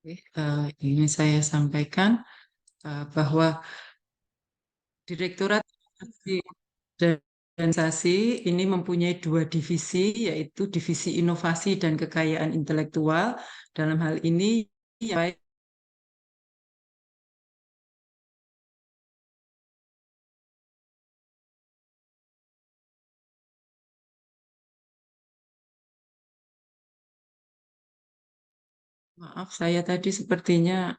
Oke, ingin saya sampaikan bahwa Direktorat Inovasi dan Organisasi ini mempunyai dua divisi, yaitu Divisi Inovasi dan Kekayaan Intelektual. Dalam hal ini, ya, baik, maaf saya tadi sepertinya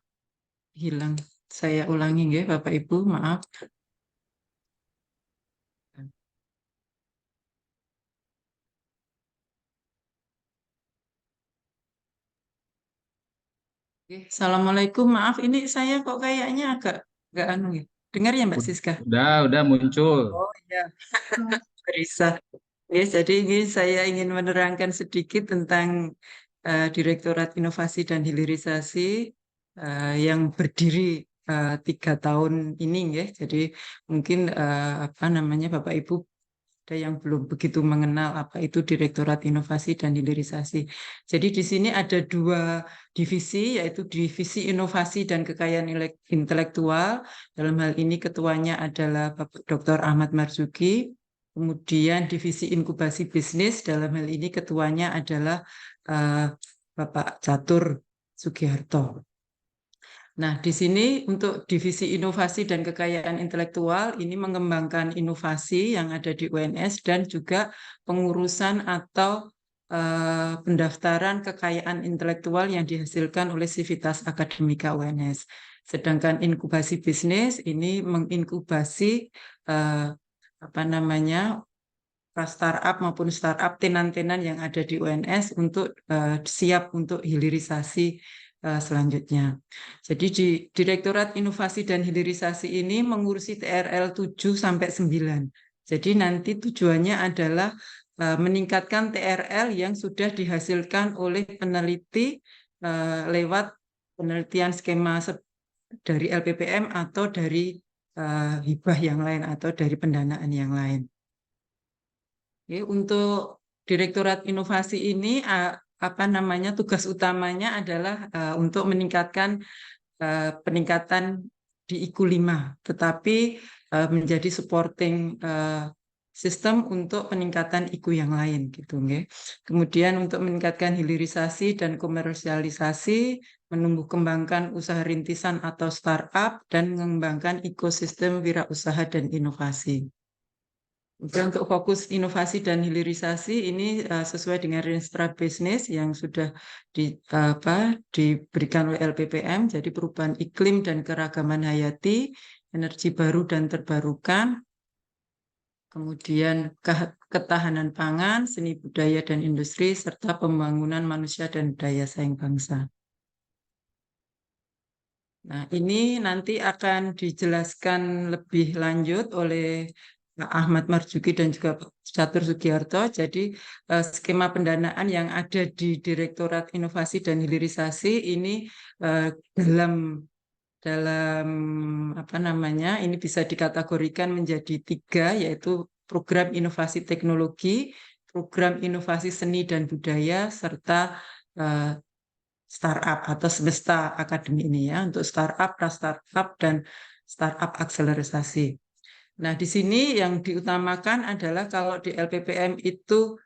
hilang. Saya ulangi ya, Bapak Ibu, maaf. Oke, Assalamualaikum, maaf ini saya kok kayaknya agak anu ya. Dengar ya Mbak Siska? Udah muncul. Oh iya, bisa. Ya, jadi ini saya ingin menerangkan sedikit tentang Direktorat Inovasi dan Hilirisasi yang berdiri 3 tahun ini, ya. Jadi mungkin apa namanya Bapak Ibu ada yang belum begitu mengenal apa itu Direktorat Inovasi dan Hilirisasi. Jadi di sini ada dua divisi, yaitu Divisi Inovasi dan Kekayaan Intelektual. Dalam hal ini ketuanya adalah Bapak Dr. Ahmad Marzuki. Kemudian Divisi Inkubasi Bisnis, dalam hal ini ketuanya adalah eh, Bapak Catur Sugiharto. Nah, di sini untuk divisi inovasi dan kekayaan intelektual ini mengembangkan inovasi yang ada di UNS dan juga pengurusan atau pendaftaran kekayaan intelektual yang dihasilkan oleh Sivitas Akademika UNS. Sedangkan inkubasi bisnis ini menginkubasi eh, apa namanya startup maupun startup tenan-tenan yang ada di UNS untuk siap untuk hilirisasi selanjutnya. Jadi di Direktorat Inovasi dan Hilirisasi ini mengurusi TRL 7 sampai 9. Jadi nanti tujuannya adalah meningkatkan TRL yang sudah dihasilkan oleh peneliti lewat penelitian skema dari LPPM atau dari hibah yang lain atau dari pendanaan yang lain. Oke, untuk Direktorat Inovasi ini apa namanya tugas utamanya adalah untuk meningkatkan peningkatan di IKU 5, tetapi menjadi supporting sistem untuk peningkatan IKU yang lain gitu nggih. Kemudian untuk meningkatkan hilirisasi dan komersialisasi, menumbuh kembangkan usaha rintisan atau startup dan mengembangkan ekosistem wirausaha dan inovasi. Kemudian untuk fokus inovasi dan hilirisasi ini sesuai dengan Renstra Bisnis yang sudah diberikan oleh LPPM, jadi perubahan iklim dan keragaman hayati, energi baru dan terbarukan, kemudian ketahanan pangan, seni budaya dan industri, serta pembangunan manusia dan daya saing bangsa. Nah, ini nanti akan dijelaskan lebih lanjut oleh Pak Ahmad Marzuki dan juga Pak Catur Sugiharto. Jadi skema pendanaan yang ada di Direktorat Inovasi dan Hilirisasi ini eh, dalam dalam apa namanya ini bisa dikategorikan menjadi 3, yaitu program inovasi teknologi, program inovasi seni dan budaya, serta eh, startup atau semesta akademi ini ya untuk startup, pra-startup dan startup akselerasi. Nah, di sini yang diutamakan adalah kalau di LPPM itu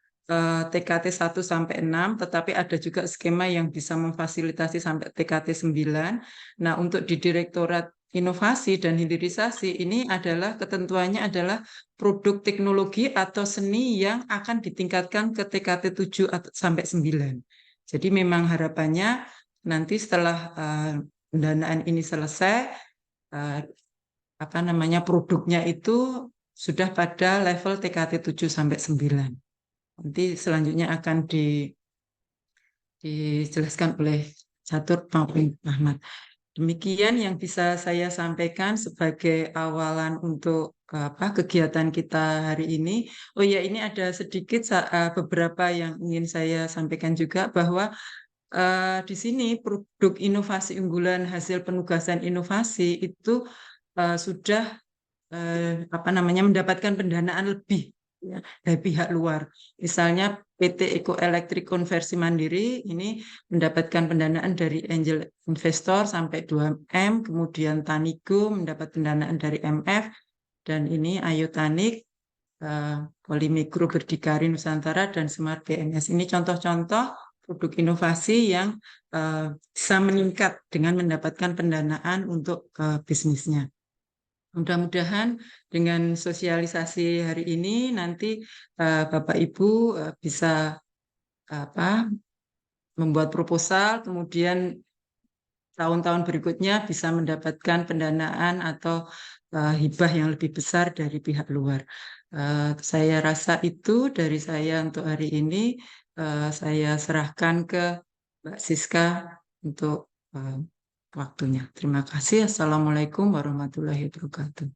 TKT 1 sampai 6, tetapi ada juga skema yang bisa memfasilitasi sampai TKT 9. Nah, untuk di Direktorat Inovasi dan Hilirisasi ini adalah ketentuannya adalah produk teknologi atau seni yang akan ditingkatkan ke TKT 7 sampai 9. Jadi memang harapannya nanti setelah pendanaan ini selesai, eh, apa namanya produknya itu sudah pada level TKT 7 sampai 9. Nanti selanjutnya akan dijelaskan oleh Catur maupun Ahmad. Demikian yang bisa saya sampaikan sebagai awalan untuk apa kegiatan kita hari ini. Oh ya, ini ada sedikit beberapa yang ingin saya sampaikan juga bahwa di sini produk inovasi unggulan hasil penugasan inovasi itu sudah apa namanya mendapatkan pendanaan lebih. ya, dari pihak luar. Misalnya PT Eko Elektrik Konversi Mandiri ini mendapatkan pendanaan dari angel investor sampai 2M, kemudian Tanigo mendapat pendanaan dari MF, dan ini Ayu Tanik, Polimikro Berdikari Nusantara, dan Smart BNS. Ini contoh-contoh produk inovasi yang bisa meningkat dengan mendapatkan pendanaan untuk bisnisnya. Mudah-mudahan dengan sosialisasi hari ini nanti Bapak Ibu bisa membuat proposal, kemudian tahun-tahun berikutnya bisa mendapatkan pendanaan atau hibah yang lebih besar dari pihak luar. Saya rasa itu dari saya untuk hari ini. Saya serahkan ke Mbak Siska untuk waktunya. Terima kasih. Assalamualaikum warahmatullahi wabarakatuh.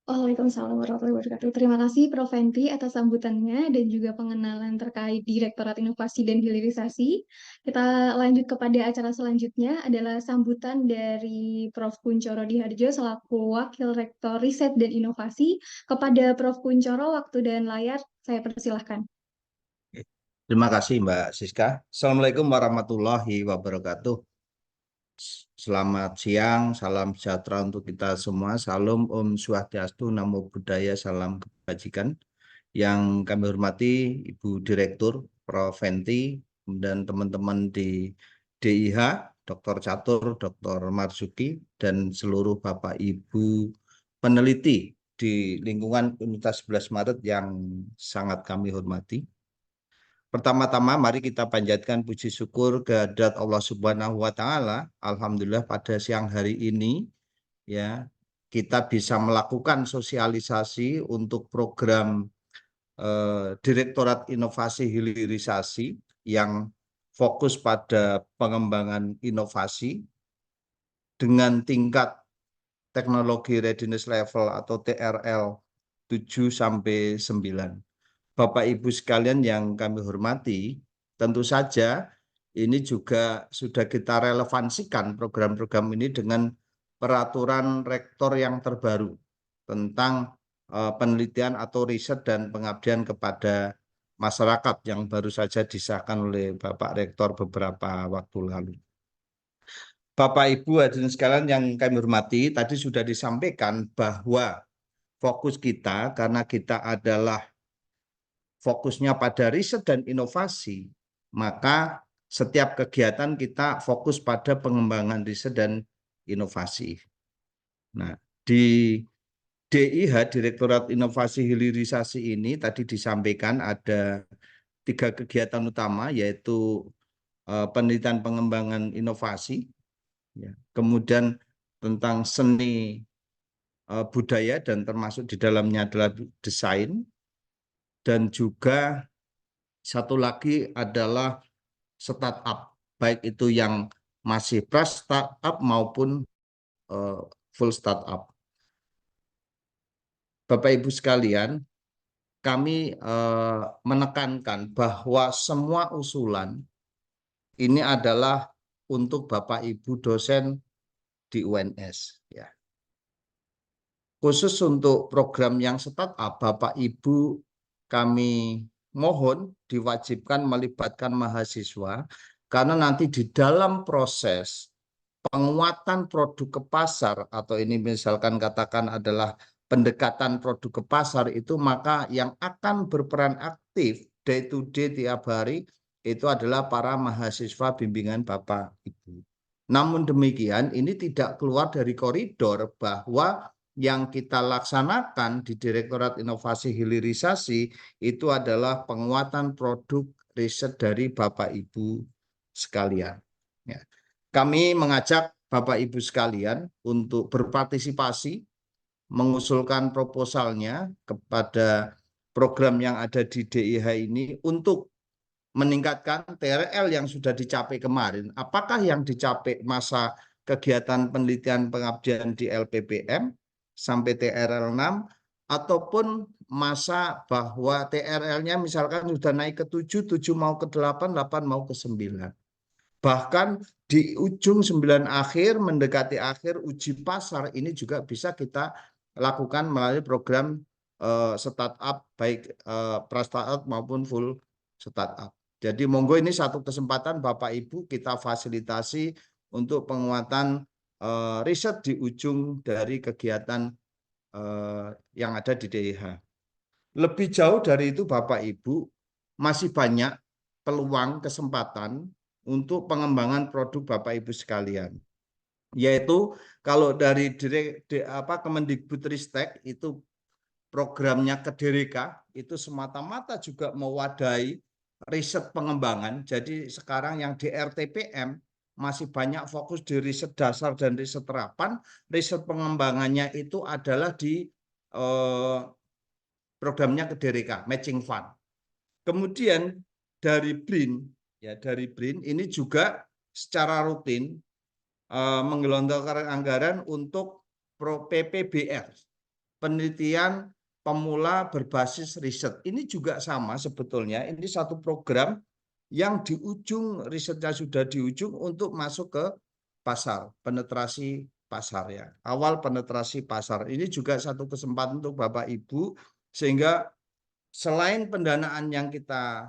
Waalaikumsalam warahmatullahi wabarakatuh. Terima kasih Prof. Fenty atas sambutannya dan juga pengenalan terkait Direktorat Inovasi dan Hilirisasi. Kita lanjut kepada acara selanjutnya adalah sambutan dari Prof. Kunchoro Diharjo selaku Wakil Rektor Riset dan Inovasi. Kepada Prof. Kunchoro, waktu dan layar saya persilahkan. Terima kasih Mbak Siska. Assalamualaikum warahmatullahi wabarakatuh. Selamat siang, salam sejahtera untuk kita semua. Salam Om Swastiastu, Namo Buddhaya, salam kebajikan. Yang kami hormati Ibu Direktur, Prof. Fenty, dan teman-teman di DIH, Dr. Catur, Dr. Marzuki, dan seluruh Bapak Ibu peneliti di lingkungan Universitas 11 Maret yang sangat kami hormati. Pertama-tama mari kita panjatkan puji syukur kehadirat Allah Subhanahu wa taala. Alhamdulillah pada siang hari ini ya kita bisa melakukan sosialisasi untuk program Direktorat Inovasi Hilirisasi yang fokus pada pengembangan inovasi dengan tingkat teknologi readiness level atau TRL 7 sampai 9. Bapak Ibu sekalian yang kami hormati, tentu saja ini juga sudah kita relevansikan program-program ini dengan peraturan rektor yang terbaru tentang penelitian atau riset dan pengabdian kepada masyarakat yang baru saja disahkan oleh Bapak Rektor beberapa waktu lalu. Bapak Ibu hadirin sekalian yang kami hormati, tadi sudah disampaikan bahwa fokus kita karena kita adalah fokusnya pada riset dan inovasi, maka setiap kegiatan kita fokus pada pengembangan riset dan inovasi. Nah, di DIH, Direktorat Inovasi Hilirisasi ini tadi disampaikan ada 3 kegiatan utama, yaitu penelitian pengembangan inovasi, ya. Kemudian tentang seni budaya dan termasuk di dalamnya adalah desain, dan juga satu lagi adalah startup, baik itu yang masih pra-startup maupun full startup. Bapak Ibu sekalian, kami menekankan bahwa semua usulan ini adalah untuk Bapak Ibu dosen di UNS. Ya. Khusus untuk program yang startup, Bapak Ibu kami mohon diwajibkan melibatkan mahasiswa, karena nanti di dalam proses penguatan produk ke pasar, atau ini misalkan katakan adalah pendekatan produk ke pasar itu, maka yang akan berperan aktif day to day tiap hari itu adalah para mahasiswa bimbingan Bapak Ibu. Namun demikian ini tidak keluar dari koridor bahwa yang kita laksanakan di Direktorat Inovasi Hilirisasi itu adalah penguatan produk riset dari Bapak Ibu sekalian. Ya. Kami mengajak Bapak Ibu sekalian untuk berpartisipasi, mengusulkan proposalnya kepada program yang ada di DIH ini untuk meningkatkan TRL yang sudah dicapai kemarin. Apakah yang dicapai masa kegiatan penelitian pengabdian di LPPM sampai TRL 6, ataupun masa bahwa TRL-nya misalkan sudah naik ke 7, 7 mau ke 8, 8 mau ke 9. Bahkan di ujung 9 akhir, mendekati akhir uji pasar, ini juga bisa kita lakukan melalui program startup, baik pra-startup maupun full startup. Jadi monggo ini satu kesempatan Bapak Ibu kita fasilitasi untuk penguatan riset di ujung dari kegiatan yang ada di DIH. Lebih jauh dari itu Bapak Ibu, masih banyak peluang kesempatan untuk pengembangan produk Bapak Ibu sekalian. Yaitu kalau dari Kemendikbudristek itu programnya Kedereka itu semata-mata juga mewadahi riset pengembangan. Jadi sekarang yang di RTPM masih banyak fokus di riset dasar dan riset terapan. Riset pengembangannya itu adalah di programnya Kedereka, Matching Fund. Kemudian dari BRIN, ya dari BRIN ini juga secara rutin menggelontorkan anggaran untuk PPBR, penelitian pemula berbasis riset. Ini juga sama sebetulnya, ini satu program yang di ujung risetnya sudah di ujung untuk masuk ke pasar, penetrasi pasar ya. Awal penetrasi pasar. Ini juga satu kesempatan untuk Bapak Ibu sehingga selain pendanaan yang kita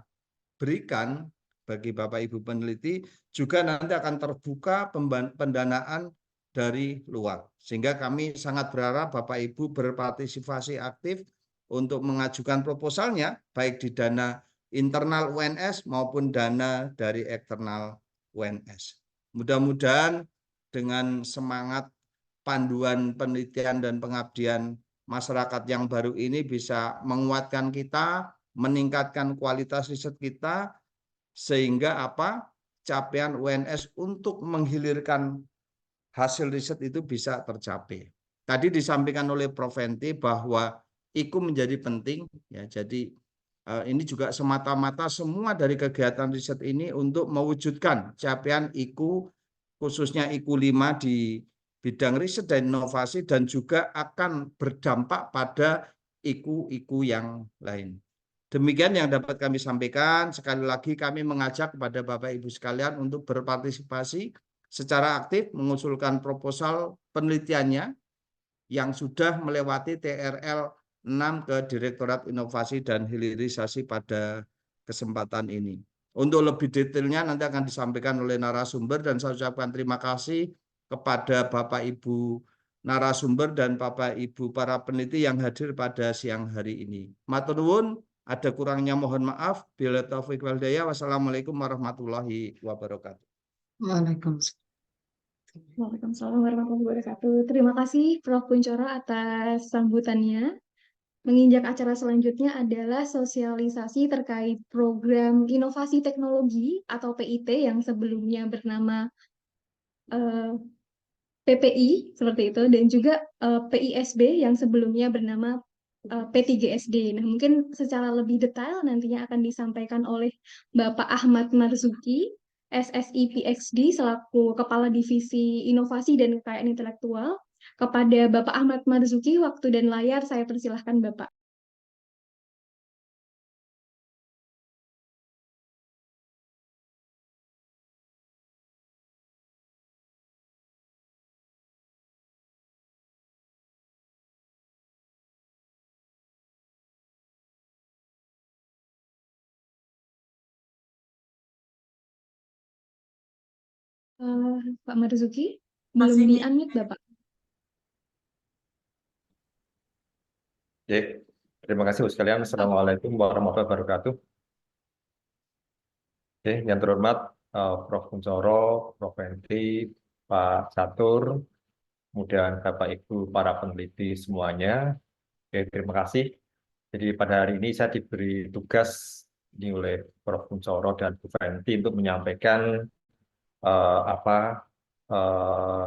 berikan bagi Bapak Ibu peneliti, juga nanti akan terbuka pendanaan dari luar. Sehingga kami sangat berharap Bapak Ibu berpartisipasi aktif untuk mengajukan proposalnya, baik di dana internal UNS maupun dana dari eksternal UNS. Mudah-mudahan dengan semangat panduan penelitian dan pengabdian masyarakat yang baru ini bisa menguatkan kita, meningkatkan kualitas riset kita, sehingga capaian UNS untuk menghilirkan hasil riset itu bisa tercapai. Tadi disampaikan oleh Prof. Fenty bahwa IKU menjadi penting, ya. Jadi ini juga semata-mata semua dari kegiatan riset ini untuk mewujudkan capaian IKU, khususnya IKU 5 di bidang riset dan inovasi, dan juga akan berdampak pada IKU-IKU yang lain. Demikian yang dapat kami sampaikan. Sekali lagi kami mengajak kepada Bapak Ibu sekalian untuk berpartisipasi secara aktif mengusulkan proposal penelitiannya yang sudah melewati TRL 6 ke Direktorat Inovasi dan Hilirisasi pada kesempatan ini. Untuk lebih detailnya nanti akan disampaikan oleh narasumber, dan saya ucapkan terima kasih kepada Bapak Ibu narasumber dan Bapak Ibu para peneliti yang hadir pada siang hari ini. Matur nuwun. Ada kurangnya mohon maaf. Bila taufiq wal hidayah. Wassalamualaikum warahmatullahi wabarakatuh. Waalaikumsalam. Waalaikumsalam warahmatullahi wabarakatuh. Terima kasih Prof. Kunchoro atas sambutannya. Menginjak acara selanjutnya adalah sosialisasi terkait program inovasi teknologi atau PIT yang sebelumnya bernama PPI seperti itu, dan juga PISB yang sebelumnya bernama P3SD. Nah, mungkin secara lebih detail nantinya akan disampaikan oleh Bapak Ahmad Marzuki, SSI PhD, selaku Kepala Divisi Inovasi dan Kekayaan Intelektual. Kepada Bapak Ahmad Marzuki, waktu dan layar saya persilahkan Bapak. Pak Marzuki, belum Masih di-unmute Bapak. Oke, terima kasih Bu sekalian. Assalamualaikum warahmatullahi wabarakatuh. Oke, yang terhormat Prof. Kunchoro, Prof. Fenty, Pak Catur, kemudian Bapak Ibu para peneliti semuanya. Oke, terima kasih. Jadi pada hari ini saya diberi tugas ini oleh Prof. Kunchoro dan Bu Fenty untuk menyampaikan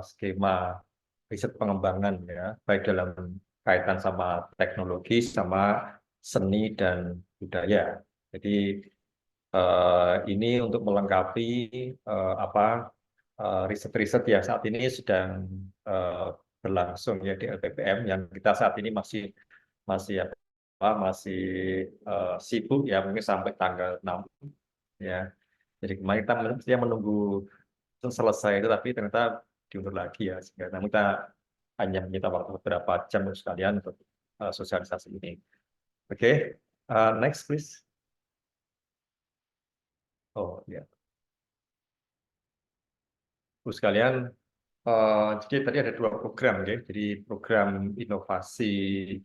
skema riset pengembangan ya, baik dalam kaitan sama teknologi, sama seni dan budaya. Jadi ini untuk melengkapi riset-riset yang saat ini sedang berlangsung ya di LPPM, yang kita saat ini masih sibuk ya, mungkin sampai tanggal 6 ya. Jadi kemarin kita mestinya menunggu selesai itu, tapi ternyata diundur lagi ya. Sehingga kita hanya menyita waktu beberapa jam sekalian untuk sosialisasi ini. Oke, next please. Oh ya, Terus sekalian, jadi tadi ada 2 program, ya. Jadi program inovasi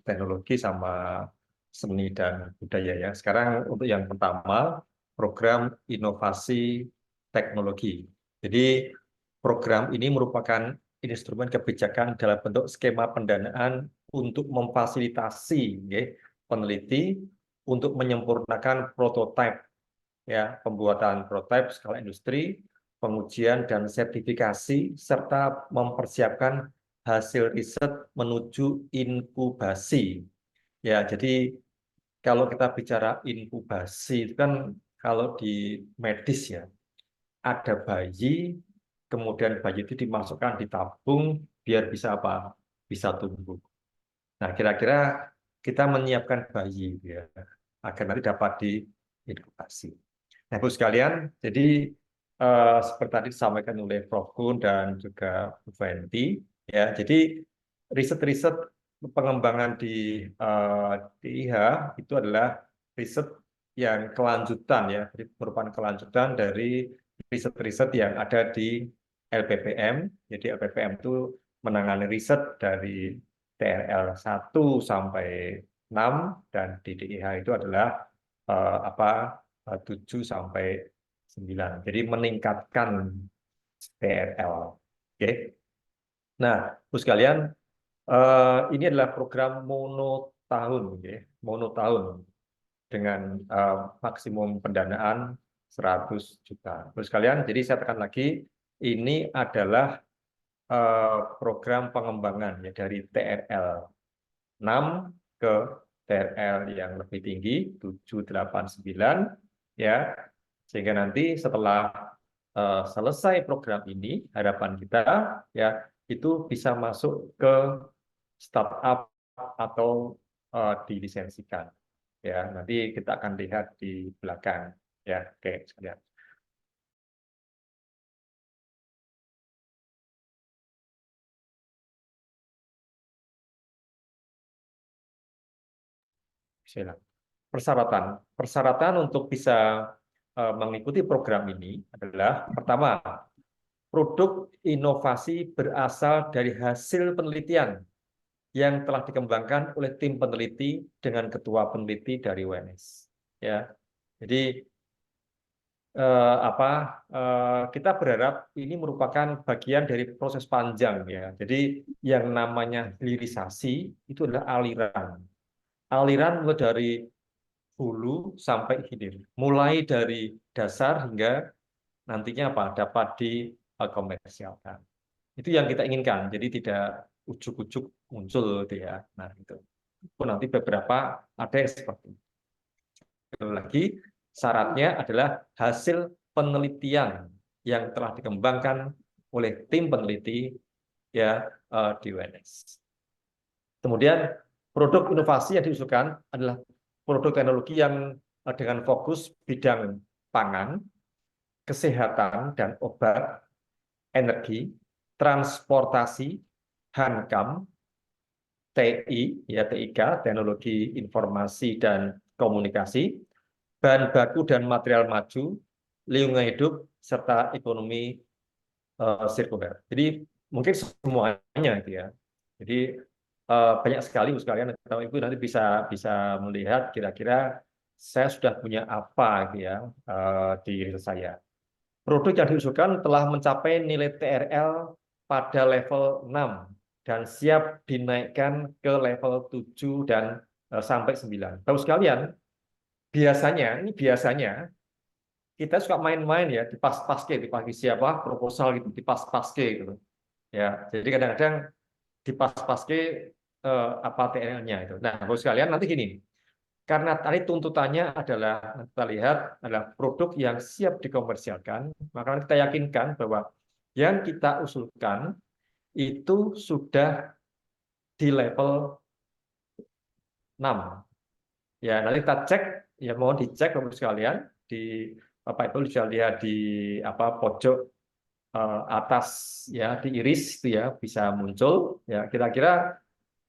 teknologi sama seni dan budaya ya. Sekarang untuk yang pertama, program inovasi teknologi. Jadi program ini merupakan instrumen kebijakan dalam bentuk skema pendanaan untuk memfasilitasi ya, peneliti untuk menyempurnakan prototipe ya, pembuatan prototipe skala industri, pengujian dan sertifikasi, serta mempersiapkan hasil riset menuju inkubasi. Ya, jadi kalau kita bicara inkubasi itu kan kalau di medis ya, ada bayi, kemudian bayi itu dimasukkan di tabung biar bisa apa? Bisa tumbuh. Nah, kira-kira kita menyiapkan bayi ya, agar nanti dapat diinkubasi. Nah, Ibu sekalian, jadi seperti tadi disampaikan oleh Prof. Kun dan juga Bu Fenty, ya, jadi riset-riset pengembangan di IH itu adalah riset yang kelanjutan ya, jadi merupakan kelanjutan dari riset-riset yang ada di LPPM. Jadi LPPM itu menangani riset dari TRL 1 sampai 6 dan di DIH itu adalah 7 sampai 9. Jadi meningkatkan TRL. Oke. Nah, Ibu sekalian, ini adalah program monotahun, monotahun dengan maksimum pendanaan 100 juta. Ibu sekalian, jadi saya tekan lagi, ini adalah program pengembangan ya dari TRL 6 ke TRL yang lebih tinggi 7, 8, 9 ya, sehingga nanti setelah selesai program ini harapan kita ya itu bisa masuk ke startup atau dilisensikan ya, nanti kita akan lihat di belakang ya. Oke sekalian. Persyaratan untuk bisa mengikuti program ini adalah pertama, produk inovasi berasal dari hasil penelitian yang telah dikembangkan oleh tim peneliti dengan ketua peneliti dari UNS. Ya, jadi kita berharap ini merupakan bagian dari proses panjang ya. Jadi yang namanya hilirisasi itu adalah aliran mulai dari hulu sampai hilir, mulai dari dasar hingga nantinya dapat dikomersialkan. Itu yang kita inginkan, jadi tidak ujuk-ujuk muncul gitu ya. Nah, itu pun nanti beberapa ada yang seperti itu. Lagi syaratnya adalah hasil penelitian yang telah dikembangkan oleh tim peneliti ya di UNS. Kemudian produk inovasi yang diusulkan adalah produk teknologi yang dengan fokus bidang pangan, kesehatan dan obat, energi, transportasi, hankam, TI, ya TIK, teknologi informasi dan komunikasi, bahan baku dan material maju, lingkungan hidup, serta ekonomi sirkuler. Jadi mungkin semuanya itu ya. Jadi banyak sekali sekalian, Ibu nanti bisa melihat kira-kira saya sudah punya apa gitu ya di riset saya. Produk yang diusulkan telah mencapai nilai TRL pada level 6 dan siap dinaikkan ke level 7 dan sampai 9. Tahu sekalian, biasanya kita suka main-main ya di pas-paske, di pagi siapa proposal gitu, di pas-paske gitu. Ya, jadi kadang-kadang di pas-paske apa TRL-nya itu. Nah, Bapak sekalian nanti gini. Karena tadi tuntutannya adalah kita lihat adalah produk yang siap dikomersialkan, maka kita yakinkan bahwa yang kita usulkan itu sudah di level 6. Ya, nanti kita cek, ya mohon dicek Bapak sekalian di itu bisa lihat di pojok atas ya, di iris itu ya bisa muncul ya, kira-kira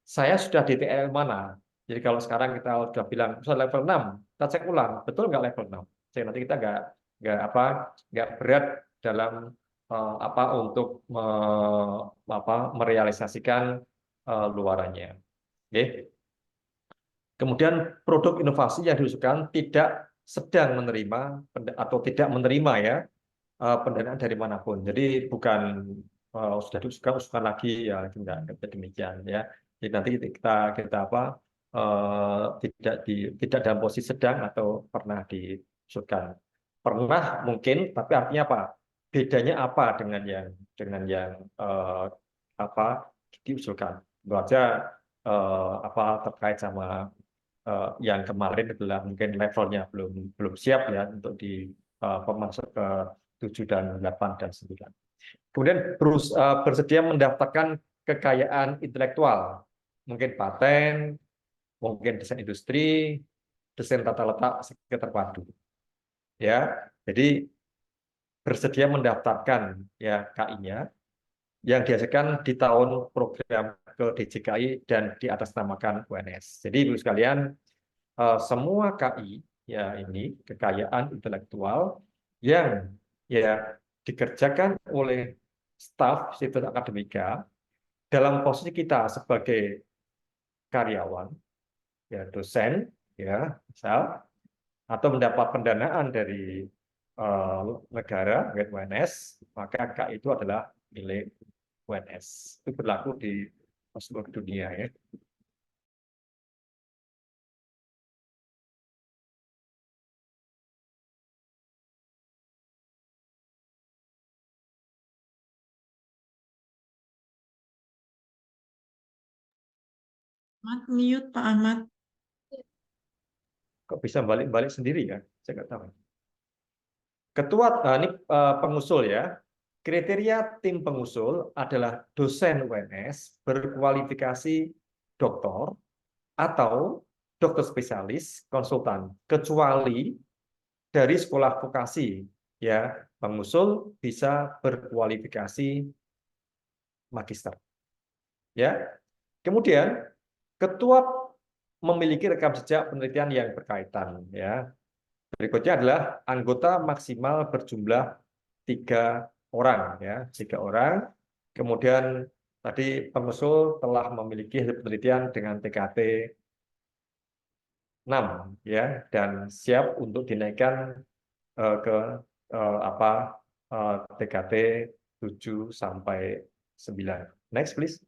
saya sudah di TRL mana. Jadi kalau sekarang kita sudah bilang misalnya level 6, kita cek ulang, betul nggak level 6? Jadi nanti kita nggak berat dalam untuk merealisasikan luarannya. Oke. Kemudian produk inovasi yang diusulkan tidak sedang menerima atau tidak menerima ya pendanaan dari manapun. Jadi bukan sudah diusulkan lagi ya tidak demikian ya. Jadi nanti kita tidak dalam posisi sedang atau pernah diusulkan. Pernah mungkin, tapi artinya apa? Bedanya apa dengan yang diusulkan? Itu aja terkait sama yang kemarin adalah mungkin levelnya belum siap ya untuk masuk ke 7 dan 8 dan 9. Kemudian bersedia mendaftarkan kekayaan intelektual, mungkin paten, mungkin desain industri, desain tata letak terpadu. Ya, jadi bersedia mendaftarkan ya KI-nya yang dihasilkan di tahun program ke DJKI dan diatasnamakan UNS. Jadi Ibu sekalian, semua KI ya ini kekayaan intelektual yang ya dikerjakan oleh staf situs akademika dalam posisi kita sebagai karyawan ya dosen ya misal atau mendapat pendanaan dari negara UNS, maka KI itu adalah milik UNS. Itu berlaku di seluruh dunia ya. Mute Pak Ahmad. Kok bisa balik-balik sendiri ya? Saya nggak tahu. Ketua ini pengusul ya. Kriteria tim pengusul adalah dosen UNS berkualifikasi doktor atau dokter spesialis konsultan, kecuali dari sekolah vokasi ya. Pengusul bisa berkualifikasi magister. Ya. Kemudian ketua memiliki rekam jejak penelitian yang berkaitan ya. Berikutnya adalah anggota maksimal berjumlah 3 orang ya, 3 orang. Kemudian tadi pengusul telah memiliki penelitian dengan TKT 6 ya dan siap untuk dinaikkan ke TKT 7 sampai 9. Next please.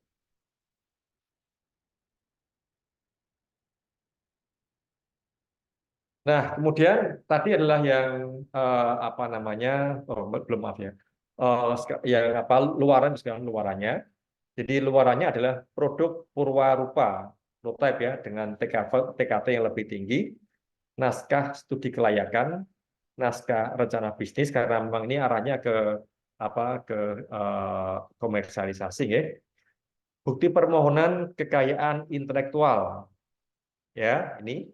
Nah, kemudian tadi adalah yang belum maaf ya. Luaran sekarang luarannya. Jadi luarannya adalah produk purwarupa prototipe ya dengan TKT yang lebih tinggi, naskah studi kelayakan, naskah rencana bisnis karena memang ini arahnya ke komersialisasi ya. Bukti permohonan kekayaan intelektual. Ya, ini.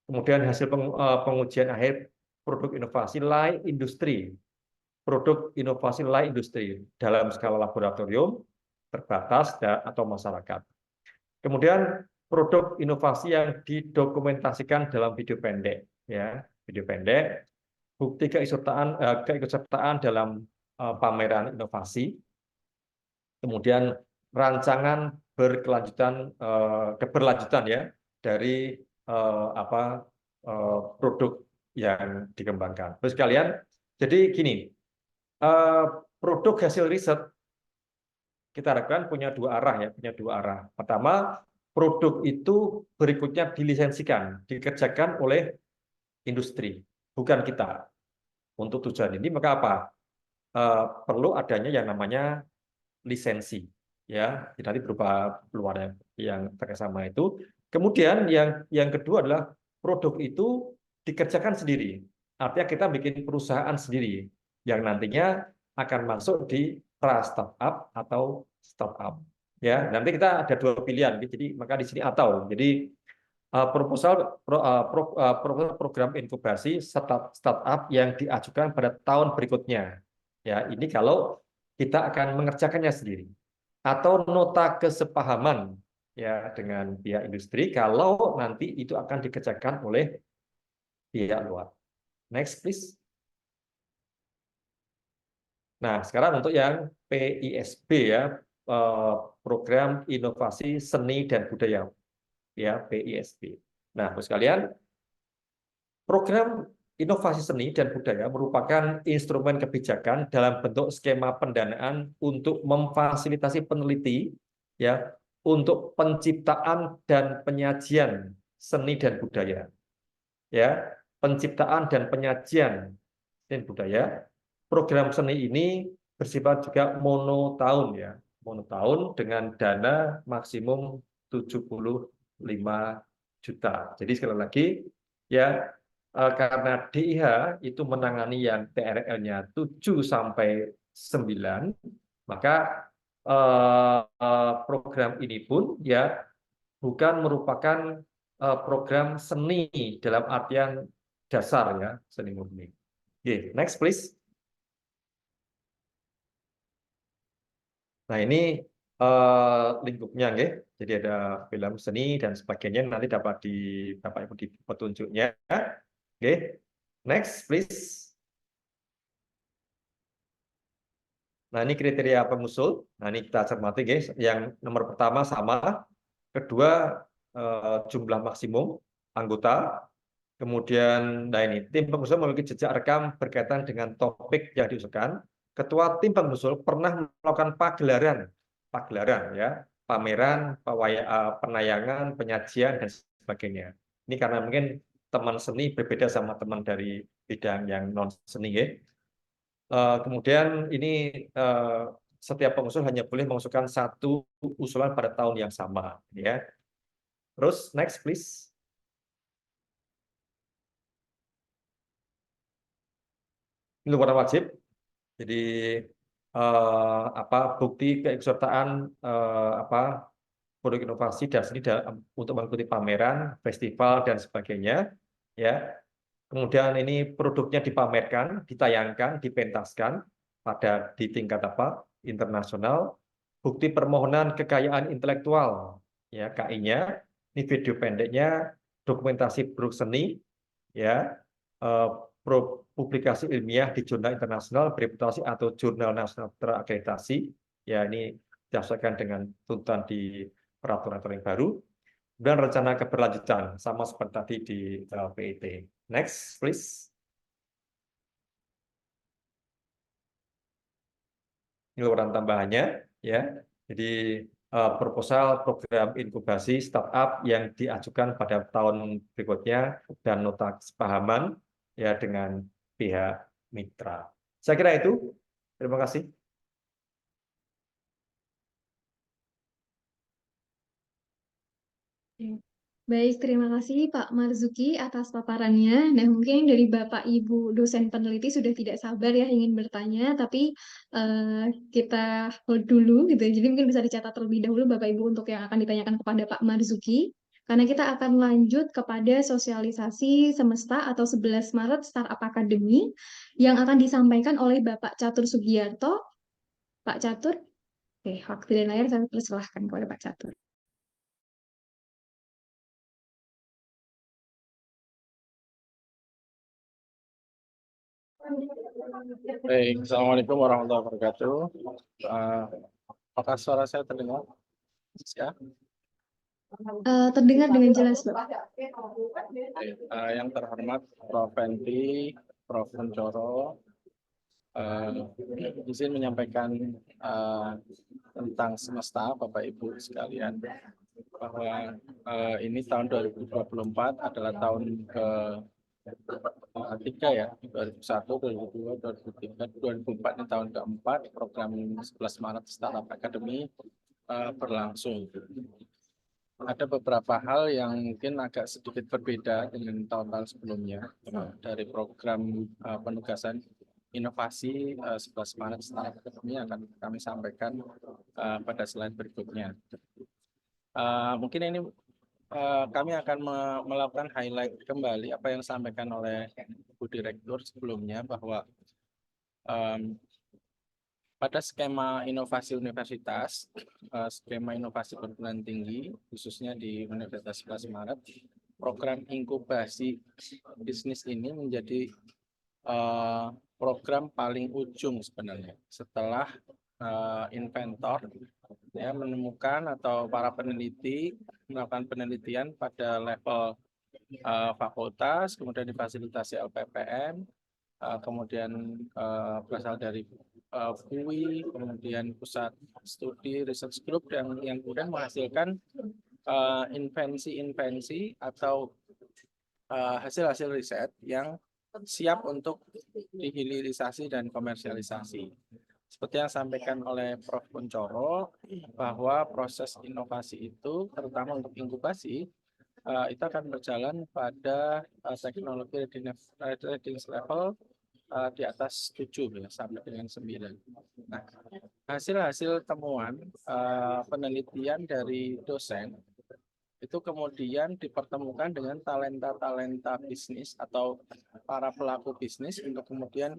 Kemudian hasil pengujian akhir produk inovasi light industri. Produk inovasi light industri dalam skala laboratorium, terbatas, atau masyarakat. Kemudian produk inovasi yang didokumentasikan dalam video pendek. Ya, video pendek. Bukti keikutsertaan dalam pameran inovasi. Kemudian rancangan keberlanjutan ya dari produk yang dikembangkan. Terus kalian, jadi gini, produk hasil riset kita harapkan punya 2 arah ya, punya 2 arah. Pertama, produk itu berikutnya dilisensikan, dikerjakan oleh industri, bukan kita. Untuk tujuan ini maka apa? Perlu adanya yang namanya lisensi, ya, nanti berupa luaran yang terkesama itu. Kemudian yang kedua adalah produk itu dikerjakan sendiri. Artinya kita bikin perusahaan sendiri yang nantinya akan masuk di pra-startup atau startup. Ya, nanti kita ada 2 pilihan. Jadi maka di sini atau. Jadi program inkubasi startup yang diajukan pada tahun berikutnya. Ya, ini kalau kita akan mengerjakannya sendiri. Atau nota kesepahaman ya dengan pihak industri kalau nanti itu akan dikerjakan oleh pihak luar. Next please. Nah, sekarang untuk yang PISB ya, program inovasi seni dan budaya ya, PISB. Nah, Bapak sekalian, program inovasi seni dan budaya merupakan instrumen kebijakan dalam bentuk skema pendanaan untuk memfasilitasi peneliti ya untuk penciptaan dan penyajian seni dan budaya. Ya, penciptaan dan penyajian dan budaya. Program seni ini bersifat juga monotahun ya, monotahun dengan dana maksimum 75 juta. Jadi sekali lagi ya, karena DIH itu menangani yang TRL-nya 7 sampai 9, maka program ini pun ya bukan merupakan program seni dalam artian dasar ya, seni murni. Oke, next please. Nah, ini lingkupnya, nggih. Jadi ada film seni dan sebagainya, nanti dapat di Bapak Ibu di petunjuknya. Oke, next please. Nah, ini kriteria pengusul. Nah, ini kita cermati, guys. Yang nomor pertama sama, kedua jumlah maksimum anggota. Kemudian, nah ini tim pengusul memiliki jejak rekam berkaitan dengan topik yang diusulkan. Ketua tim pengusul pernah melakukan pagelaran ya, pameran, penayangan, penyajian dan sebagainya. Ini karena mungkin teman seni berbeda sama teman dari bidang yang non seni ya. Kemudian ini setiap pengusul hanya boleh mengusulkan satu usulan pada tahun yang sama ya. Terus next please. Ini laporan wajib. Jadi bukti keikutsertaan produk inovasi dan seni untuk mengikuti pameran, festival dan sebagainya. Ya. Kemudian ini produknya dipamerkan, ditayangkan, dipentaskan di tingkat internasional. Bukti permohonan kekayaan intelektual, ya KI-nya. Ini video pendeknya, dokumentasi produk seni, ya. Publikasi ilmiah di jurnal internasional bereputasi atau jurnal nasional terakreditasi, ya ini disesuaikan dengan tuntutan di peraturan yang baru, dan rencana keberlanjutan sama seperti tadi di PIT. Next, please. Ini laporan tambahannya, ya. Jadi proposal program inkubasi startup yang diajukan pada tahun berikutnya dan nota kesepahaman ya dengan pihak mitra. Saya kira itu. Terima kasih. Baik, terima kasih Pak Marzuki atas paparannya. Nah, mungkin dari Bapak Ibu dosen peneliti sudah tidak sabar ya ingin bertanya, tapi kita hold dulu gitu. Jadi mungkin bisa dicatat terlebih dahulu Bapak Ibu untuk yang akan ditanyakan kepada Pak Marzuki. Karena kita akan lanjut kepada sosialisasi semesta atau 11 Maret Startup Academy yang akan disampaikan oleh Bapak Catur Sugiarto. Pak Catur, oke, waktu dan layar saya persilahkan kepada Pak Catur. Baik, Assalamualaikum warahmatullahi wabarakatuh. Apakah suara saya terdengar? Ya. Terdengar dengan jelas, Pak. Yang terhormat Prof. Fenty, Prof. Kuncoro, izin menyampaikan tentang semesta, Bapak Ibu sekalian, bahwa ini tahun 2024 adalah tahun ketiga ya, 2001, 2002, 2003, 2004 ini tahun keempat program 11 Maret Startup Academy berlangsung. Ada beberapa hal yang mungkin agak sedikit berbeda dengan tahun-tahun sebelumnya dari program penugasan inovasi 11 Maret Startup Academy akan kami sampaikan pada slide berikutnya. Mungkin ini kami akan melakukan highlight kembali apa yang disampaikan oleh Bu Direktur sebelumnya, bahwa Pada skema inovasi universitas, skema inovasi perguruan tinggi, khususnya di Universitas 11 Maret, program inkubasi bisnis ini menjadi program paling ujung sebenarnya. Setelah inventor ya, menemukan atau para peneliti melakukan penelitian pada level fakultas, kemudian difasilitasi LPPN, kemudian berasal dari PUI, kemudian pusat studi research group yang kemudian menghasilkan invensi-invensi atau hasil-hasil riset yang siap untuk dihilirisasi dan komersialisasi. Seperti yang disampaikan oleh Prof. Kuncoro, bahwa proses inovasi itu, terutama untuk inkubasi, itu akan berjalan pada teknologi readiness level di atas 7 ya, sampai dengan 9. Nah, hasil-hasil temuan penelitian dari dosen itu kemudian dipertemukan dengan talenta-talenta bisnis atau para pelaku bisnis untuk kemudian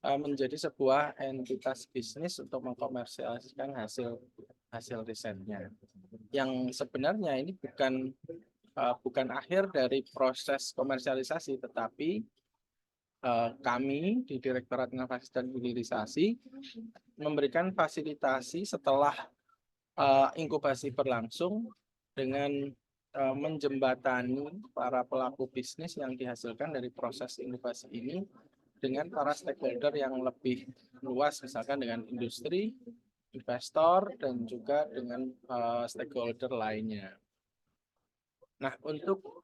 menjadi sebuah entitas bisnis untuk mengkomersialisasikan hasil risetnya. Yang sebenarnya ini bukan akhir dari proses komersialisasi, tetapi kami di Direktorat Inovasi dan Hilirisasi memberikan fasilitasi setelah inkubasi berlangsung dengan menjembatani para pelaku bisnis yang dihasilkan dari proses inkubasi ini dengan para stakeholder yang lebih luas, misalkan dengan industri, investor, dan juga dengan stakeholder lainnya. Nah, untuk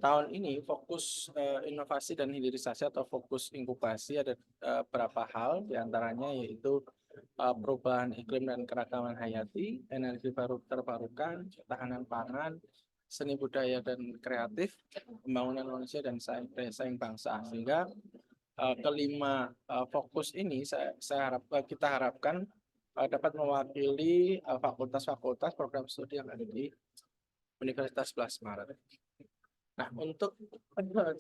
tahun ini fokus inovasi dan hilirisasi atau fokus inkubasi ada beberapa hal, diantaranya yaitu perubahan iklim dan keragaman hayati, energi baru terbarukan, ketahanan pangan, seni budaya dan kreatif, pembangunan manusia dan daya saing bangsa. Sehingga kelima fokus ini kita harapkan dapat mewakili fakultas-fakultas program studi yang ada di Universitas 11 Maret. Nah, untuk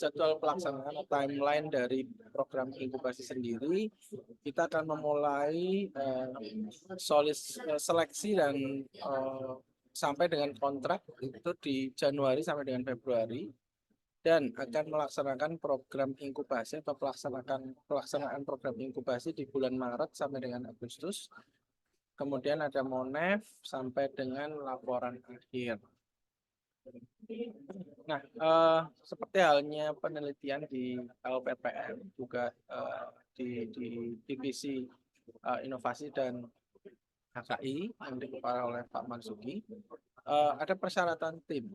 jadwal pelaksanaan timeline dari program inkubasi sendiri, kita akan memulai seleksi dan sampai dengan kontrak itu di Januari sampai dengan Februari, dan akan melaksanakan program inkubasi atau pelaksanaan program inkubasi di bulan Maret sampai dengan Agustus. Kemudian ada Monef sampai dengan laporan akhir. Nah, seperti halnya penelitian di LPPM, juga di divisi inovasi dan HKI yang dikepala oleh Pak Marzuki, ada persyaratan tim.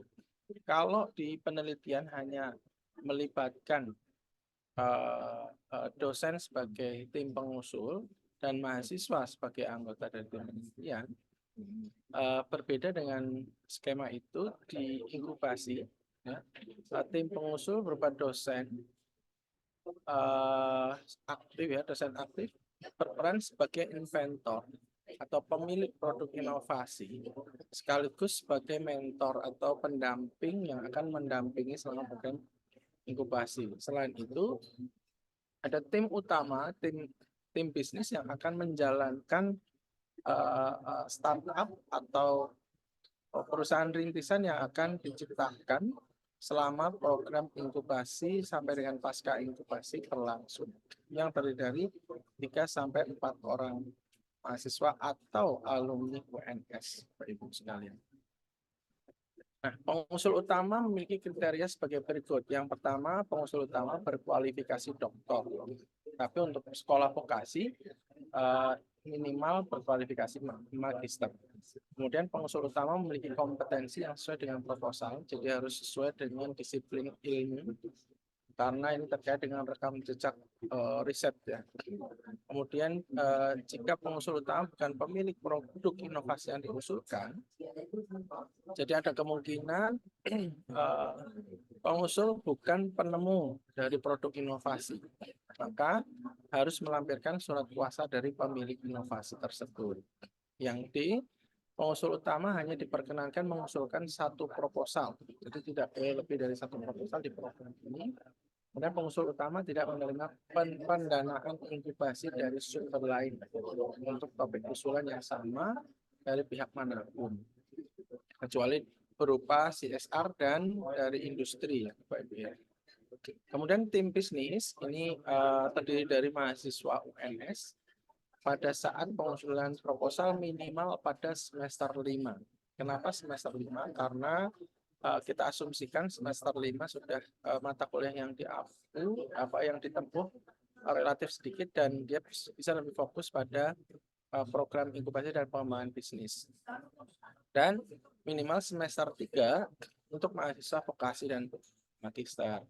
Kalau di penelitian hanya melibatkan dosen sebagai tim pengusul dan mahasiswa sebagai anggota dari tim penelitian, berbeda dengan skema itu di inkubasi, ya, tim pengusul berupa dosen aktif, ya, dosen aktif berperan sebagai inventor atau pemilik produk inovasi, sekaligus sebagai mentor atau pendamping yang akan mendampingi selama program inkubasi. Selain itu, ada tim utama, tim bisnis yang akan menjalankan startup atau perusahaan rintisan yang akan diciptakan selama program inkubasi sampai dengan pasca inkubasi berlangsung, yang terdiri dari 3 sampai 4 orang mahasiswa atau alumni UNS, Bapak Ibu sekalian. Nah, pengusul utama memiliki kriteria sebagai berikut. Yang pertama, pengusul utama berkualifikasi doktor. Tapi untuk sekolah vokasi minimal berkualifikasi magister. Kemudian pengusul utama memiliki kompetensi yang sesuai dengan proposal, jadi harus sesuai dengan disiplin ilmu, karena ini terkait dengan rekam jejak riset, ya. Kemudian jika pengusul utama bukan pemilik produk inovasi yang diusulkan, jadi ada kemungkinan pengusul bukan penemu dari produk inovasi, maka harus melampirkan surat kuasa dari pemilik inovasi tersebut. Yang pengusul utama hanya diperkenankan mengusulkan 1 proposal, jadi tidak lebih dari 1 proposal di program ini. Kemudian pengusul utama tidak menerima pendanaan inkubasi dari sumber lain untuk topik usulan yang sama dari pihak manapun, kecuali berupa CSR dan dari industri ya Bapak Ibu ya. Kemudian tim bisnis ini terdiri dari mahasiswa UNS pada saat pengusulan proposal minimal pada semester 5. Kenapa semester 5? Karena kita asumsikan semester 5 sudah mata kuliah yang yang ditempuh relatif sedikit dan dia bisa lebih fokus pada program inkubasi dan pengembangan bisnis. Dan minimal semester 3 untuk mahasiswa vokasi dan magister.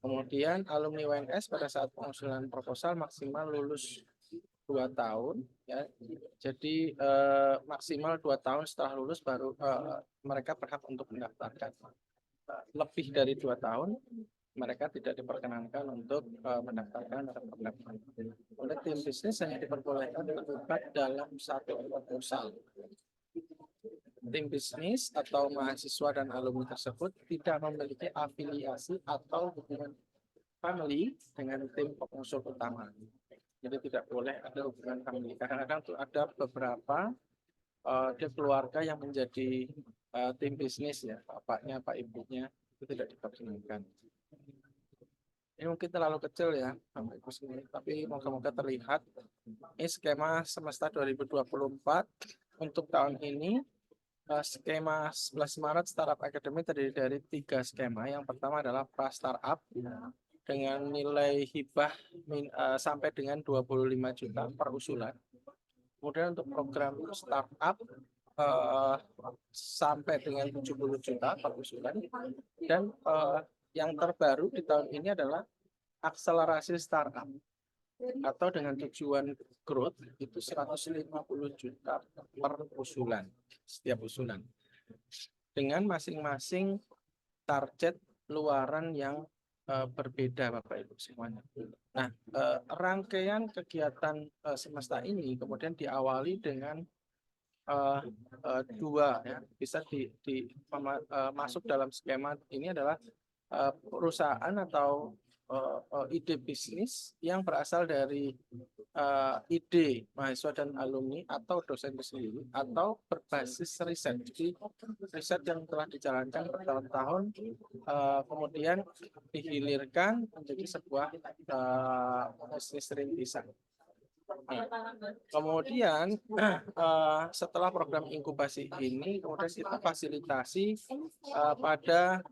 Kemudian alumni UNS pada saat pengusulan proposal maksimal lulus 2 tahun ya. Jadi maksimal 2 tahun setelah lulus baru mereka berhak untuk mendaftarkan. Lebih dari 2 tahun mereka tidak diperkenankan untuk mendaftarkan program. Oleh tim bisnis hanya diperbolehkan terlibat dalam satu proposal. Tim bisnis atau mahasiswa dan alumni tersebut tidak memiliki afiliasi atau hubungan family dengan tim pengusul utama. Jadi tidak boleh ada hubungan family. Kadang-kadang tuh ada beberapa keluarga yang menjadi tim bisnis ya, bapaknya, pak ibunya itu tidak diperkenankan. Ini mungkin terlalu kecil ya, Bapak Ibu sendiri, tapi moga-moga terlihat. Ini skema semester 2024 untuk tahun ini. Skema 11 Maret Startup Academy terdiri dari 3 skema. Yang pertama adalah pra startup dengan nilai hibah sampai dengan 25 juta per usulan. Kemudian untuk program startup sampai dengan 70 juta per usulan. Dan yang terbaru di tahun ini adalah akselerasi startup atau dengan tujuan growth itu 150 juta per usulan, setiap usulan. Dengan masing-masing target luaran yang berbeda Bapak Ibu semuanya. Nah, rangkaian kegiatan semesta ini kemudian diawali dengan dua ya, bisa masuk dalam skema ini adalah perusahaan atau ide bisnis yang berasal dari ide mahasiswa dan alumni atau dosen itu sendiri atau berbasis riset. Jadi riset yang telah dijalankan bertahun-tahun kemudian dihilirkan menjadi sebuah bisnis rintisan. Kemudian setelah program inkubasi ini kemudian kita fasilitasi pada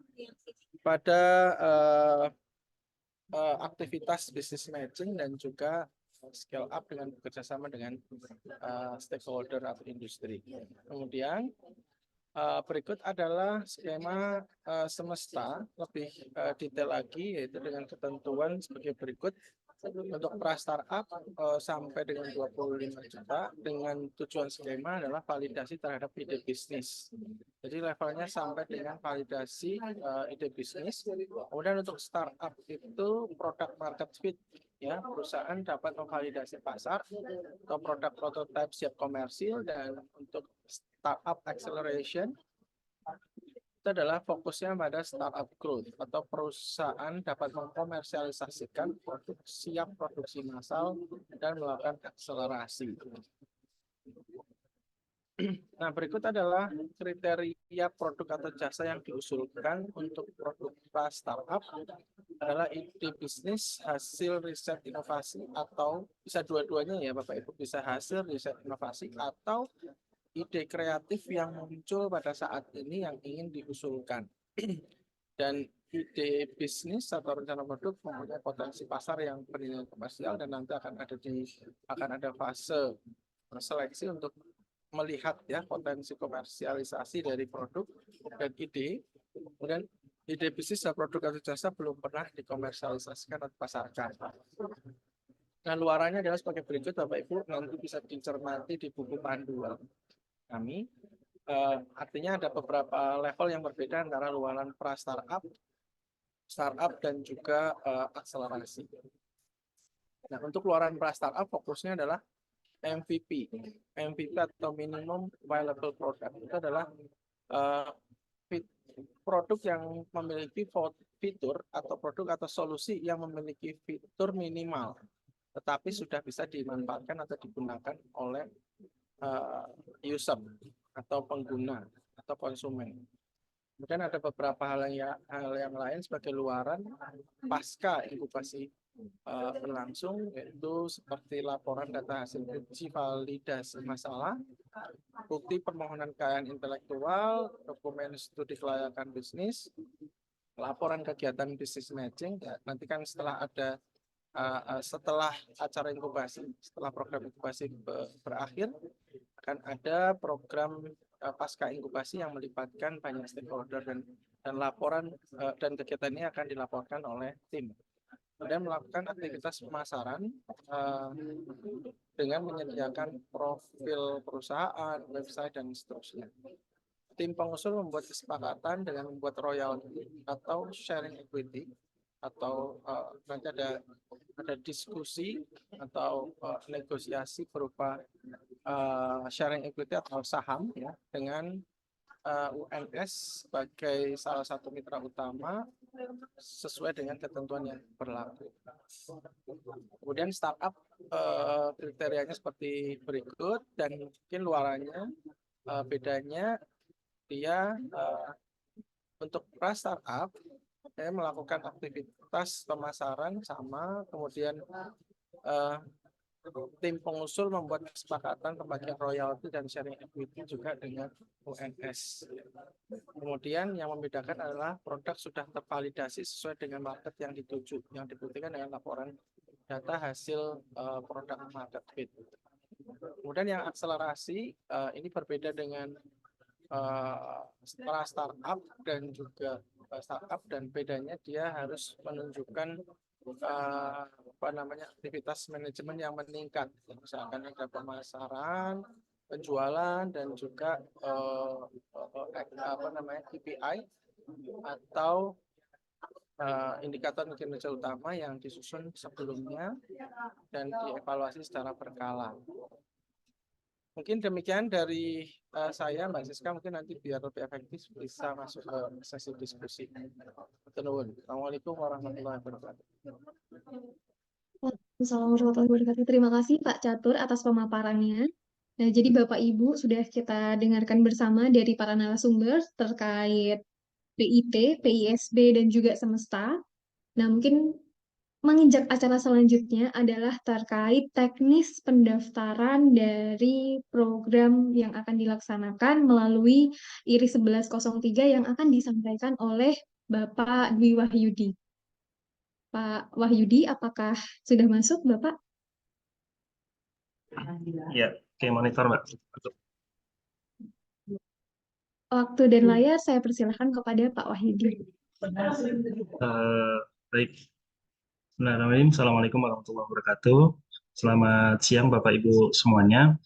aktivitas bisnis matching dan juga scale up dengan bekerjasama dengan stakeholder atau industri. Kemudian berikut adalah skema semesta lebih detail lagi yaitu dengan ketentuan sebagai berikut. Untuk pra startup sampai dengan 25 juta dengan tujuan skema adalah validasi terhadap ide bisnis. Jadi levelnya sampai dengan validasi ide bisnis. Kemudian untuk startup itu product market fit ya, perusahaan dapat memvalidasi pasar atau produk prototipe siap komersil. Dan untuk startup acceleration itu adalah fokusnya pada startup growth atau perusahaan dapat mengkomersialisasikan produk siap produksi massal dan melakukan akselerasi. Nah, berikut adalah kriteria produk atau jasa yang diusulkan untuk produk pra startup adalah ide bisnis, hasil riset inovasi atau bisa dua-duanya ya Bapak Ibu, bisa hasil riset inovasi atau ide kreatif yang muncul pada saat ini yang ingin diusulkan. Dan ide bisnis atau rencana produk mempunyai potensi pasar yang bernilai komersial dan nanti akan ada fase seleksi untuk melihat ya potensi komersialisasi dari produk dan ide. Kemudian ide bisnis dan produk atau jasa belum pernah dikomersialisasikan atau pasarkan. Nah, luarannya adalah sebagai berikut Bapak Ibu, nanti bisa dicermati di buku panduan kami. Artinya ada beberapa level yang berbeda antara luaran pra startup, startup dan juga akselerasi. Nah, untuk luaran pra startup fokusnya adalah MVP atau minimum viable product. Itu adalah produk yang memiliki fitur atau produk atau solusi yang memiliki fitur minimal, tetapi sudah bisa dimanfaatkan atau digunakan oleh user atau pengguna atau konsumen. Kemudian ada beberapa hal yang lain sebagai luaran pasca inkubasi berlangsung, yaitu seperti laporan data hasil uji validasi masalah, bukti permohonan kekayaan intelektual, dokumen studi kelayakan bisnis, laporan kegiatan bisnis matching. Ya, nanti kan setelah ada setelah acara inkubasi, setelah program inkubasi berakhir, akan ada program pasca inkubasi yang melibatkan banyak stakeholder dan laporan dan kegiatan ini akan dilaporkan oleh tim. Kemudian melakukan aktivitas pemasaran dengan menyediakan profil perusahaan, website, dan seterusnya. Tim pengusul membuat kesepakatan dengan membuat royalty atau sharing equity, atau nanti ada diskusi atau negosiasi berupa sharing equity atau saham ya dengan UNS sebagai salah satu mitra utama sesuai dengan ketentuan yang berlaku. Kemudian startup kriterianya seperti berikut, dan mungkin luarannya bedanya dia untuk pra startup saya melakukan aktivitas pemasaran sama, kemudian tim pengusul membuat kesepakatan pembagian royalti dan sharing equity juga dengan UNS. Kemudian yang membedakan adalah produk sudah tervalidasi sesuai dengan market yang dituju, yang dibuktikan dengan laporan data hasil produk market fit. Kemudian yang akselerasi ini berbeda dengan setelah startup dan juga startup, dan bedanya dia harus menunjukkan aktivitas manajemen yang meningkat, misalkan ada pemasaran, penjualan, dan juga KPI atau indikator kinerja utama yang disusun sebelumnya dan dievaluasi secara berkala. Mungkin demikian dari saya, Mbak Siska. Mungkin nanti biar lebih efektif bisa masuk ke sesi diskusi. Assalamualaikum warahmatullahi wabarakatuh. Assalamualaikum warahmatullahi wabarakatuh. Terima kasih Pak Catur atas pemaparannya. Nah, jadi Bapak Ibu sudah kita dengarkan bersama dari para narasumber terkait PIT, PISB, dan juga semesta. Nah, mungkin menginjak acara selanjutnya adalah terkait teknis pendaftaran dari program yang akan dilaksanakan melalui IRI 1103 yang akan disampaikan oleh Bapak Dwi Wahyudi. Pak Wahyudi, apakah sudah masuk, Bapak? Ya, oke, monitor, Mbak. Waktu dan layar saya persilahkan kepada Pak Wahyudi. Baik. Bismillahirrahmanirrahim. Assalamualaikum warahmatullahi wabarakatuh. Selamat siang Bapak Ibu semuanya.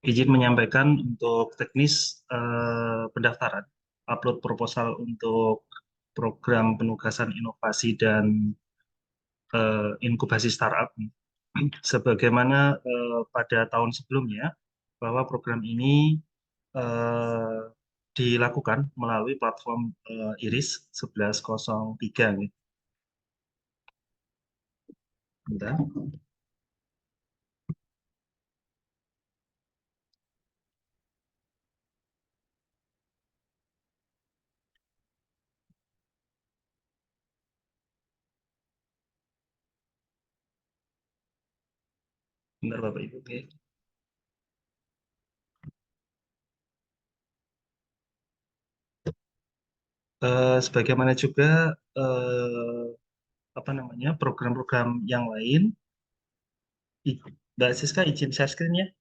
Izin menyampaikan untuk teknis pendaftaran upload proposal untuk program penugasan inovasi dan inkubasi startup. Sebagaimana pada tahun sebelumnya, bahwa program ini dilakukan melalui platform IRIS 1103. Bentar. Bentar Bapak Ibu. Oke. Sebagaimana juga program-program yang lain, Mbak Siska izin share screen ya.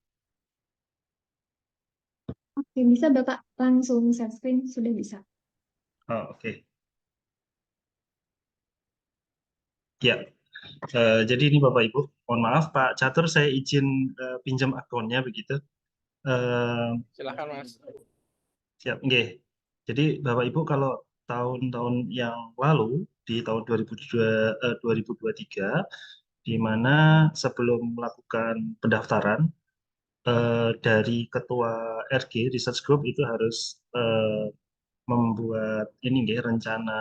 Oke, bisa Bapak langsung share screen, sudah bisa. Oh, oke. Ya, jadi ini Bapak Ibu, mohon maaf Pak Catur, saya izin pinjam akunnya begitu. Silakan Mas. Siap, nggih. Jadi Bapak Ibu kalau tahun-tahun yang lalu di tahun 2023, di mana sebelum melakukan pendaftaran dari ketua RG Research Group itu harus membuat ini nggih, rencana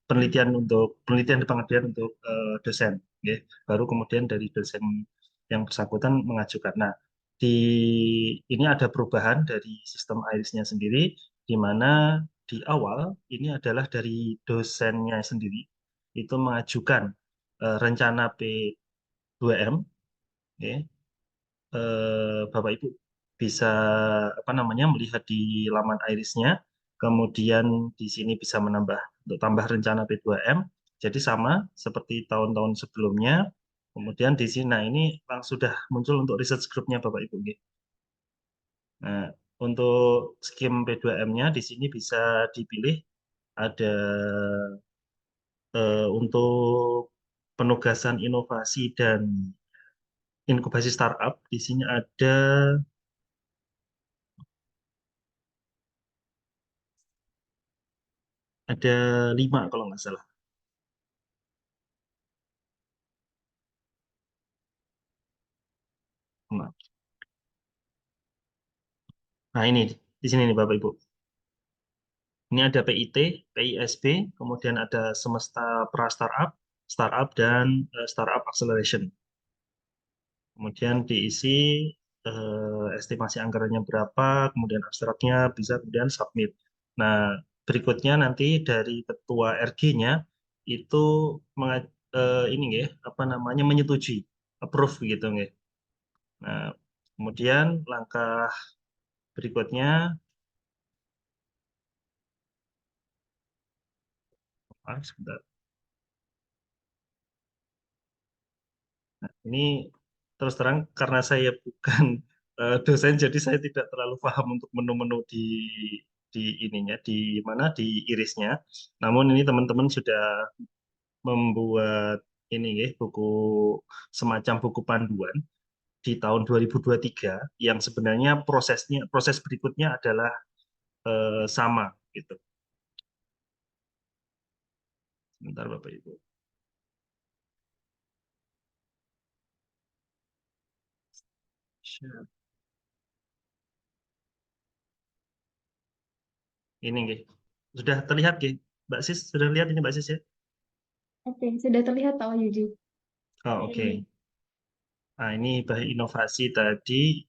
penelitian di pengabdian untuk dosen, nggih. Baru kemudian dari dosen yang bersangkutan mengajukan. Nah, di ini ada perubahan dari sistem IRIS-nya sendiri, di mana di awal ini adalah dari dosennya sendiri itu mengajukan rencana P2M, nggih. Bapak Ibu bisa apa namanya melihat di laman iris-nya, kemudian di sini bisa menambah untuk tambah rencana P2M, jadi sama seperti tahun-tahun sebelumnya. Kemudian di sini, nah ini sudah muncul untuk research group-nya Bapak Ibu. Nah, untuk skim P2M-nya di sini bisa dipilih ada untuk penugasan inovasi dan inkubasi startup. Di sini ada 5 kalau nggak salah. Nah ini di sini nih Bapak Ibu. Ini ada PIT, PISB, kemudian ada Semesta Pra Startup, Startup dan Startup Acceleration. Kemudian diisi estimasi anggarannya berapa, kemudian abstraknya bisa kemudian submit. Nah berikutnya nanti dari ketua RG-nya itu ini ya apa namanya menyetujui, approve gitu nggih. Nah kemudian langkah berikutnya sebentar. Nah, ini terus terang karena saya bukan dosen, jadi saya tidak terlalu paham untuk menu-menu di ininya, di mana di irisnya. Namun ini teman-teman sudah membuat ini ya, semacam buku panduan di tahun 2023 yang sebenarnya proses berikutnya adalah sama gitu. Sebentar Bapak Ibu. Ini nggih. Sudah terlihat nggih? Mbak Sis, sudah lihat ini Mbak Sis ya? Oke, sudah terlihat Pak Wahyudi. Oh, oke. Nah, ini bahan inovasi tadi,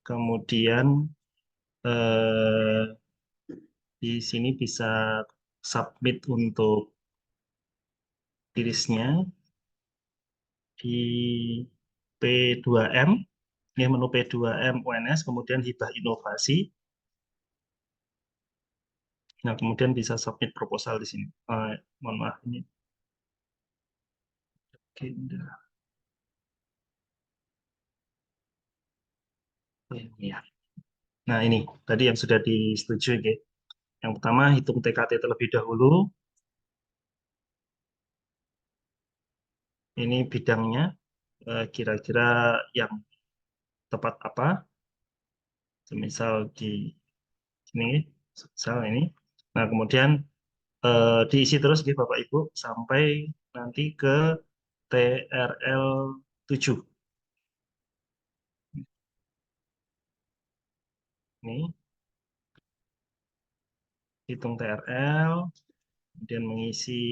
kemudian di sini bisa submit untuk irisnya di P2M, ini menu P2M UNS, kemudian hibah inovasi. Nah, kemudian bisa submit proposal di sini. Mohon maaf ini. Ya. Nah, ini tadi yang sudah disetujui. Ya. Yang pertama, hitung TKT terlebih dahulu. Ini bidangnya, kira-kira yang tepat apa. Semisal di sini, misal ini. Nah, kemudian diisi terus di Bapak Ibu sampai nanti ke TRL 7. Ini hitung TRL, kemudian mengisi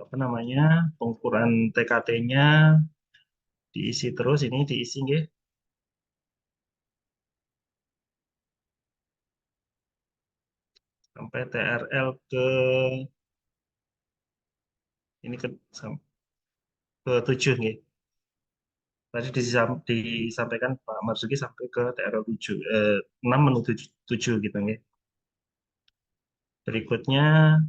apa namanya pengukuran TKT-nya, diisi terus, ini diisi nggih. Sampai TRL ini ke 7 nggih. Tadi disampaikan Pak Marzuki sampai ke TRL 7, 6 menuju 7 gitu nggih. Berikutnya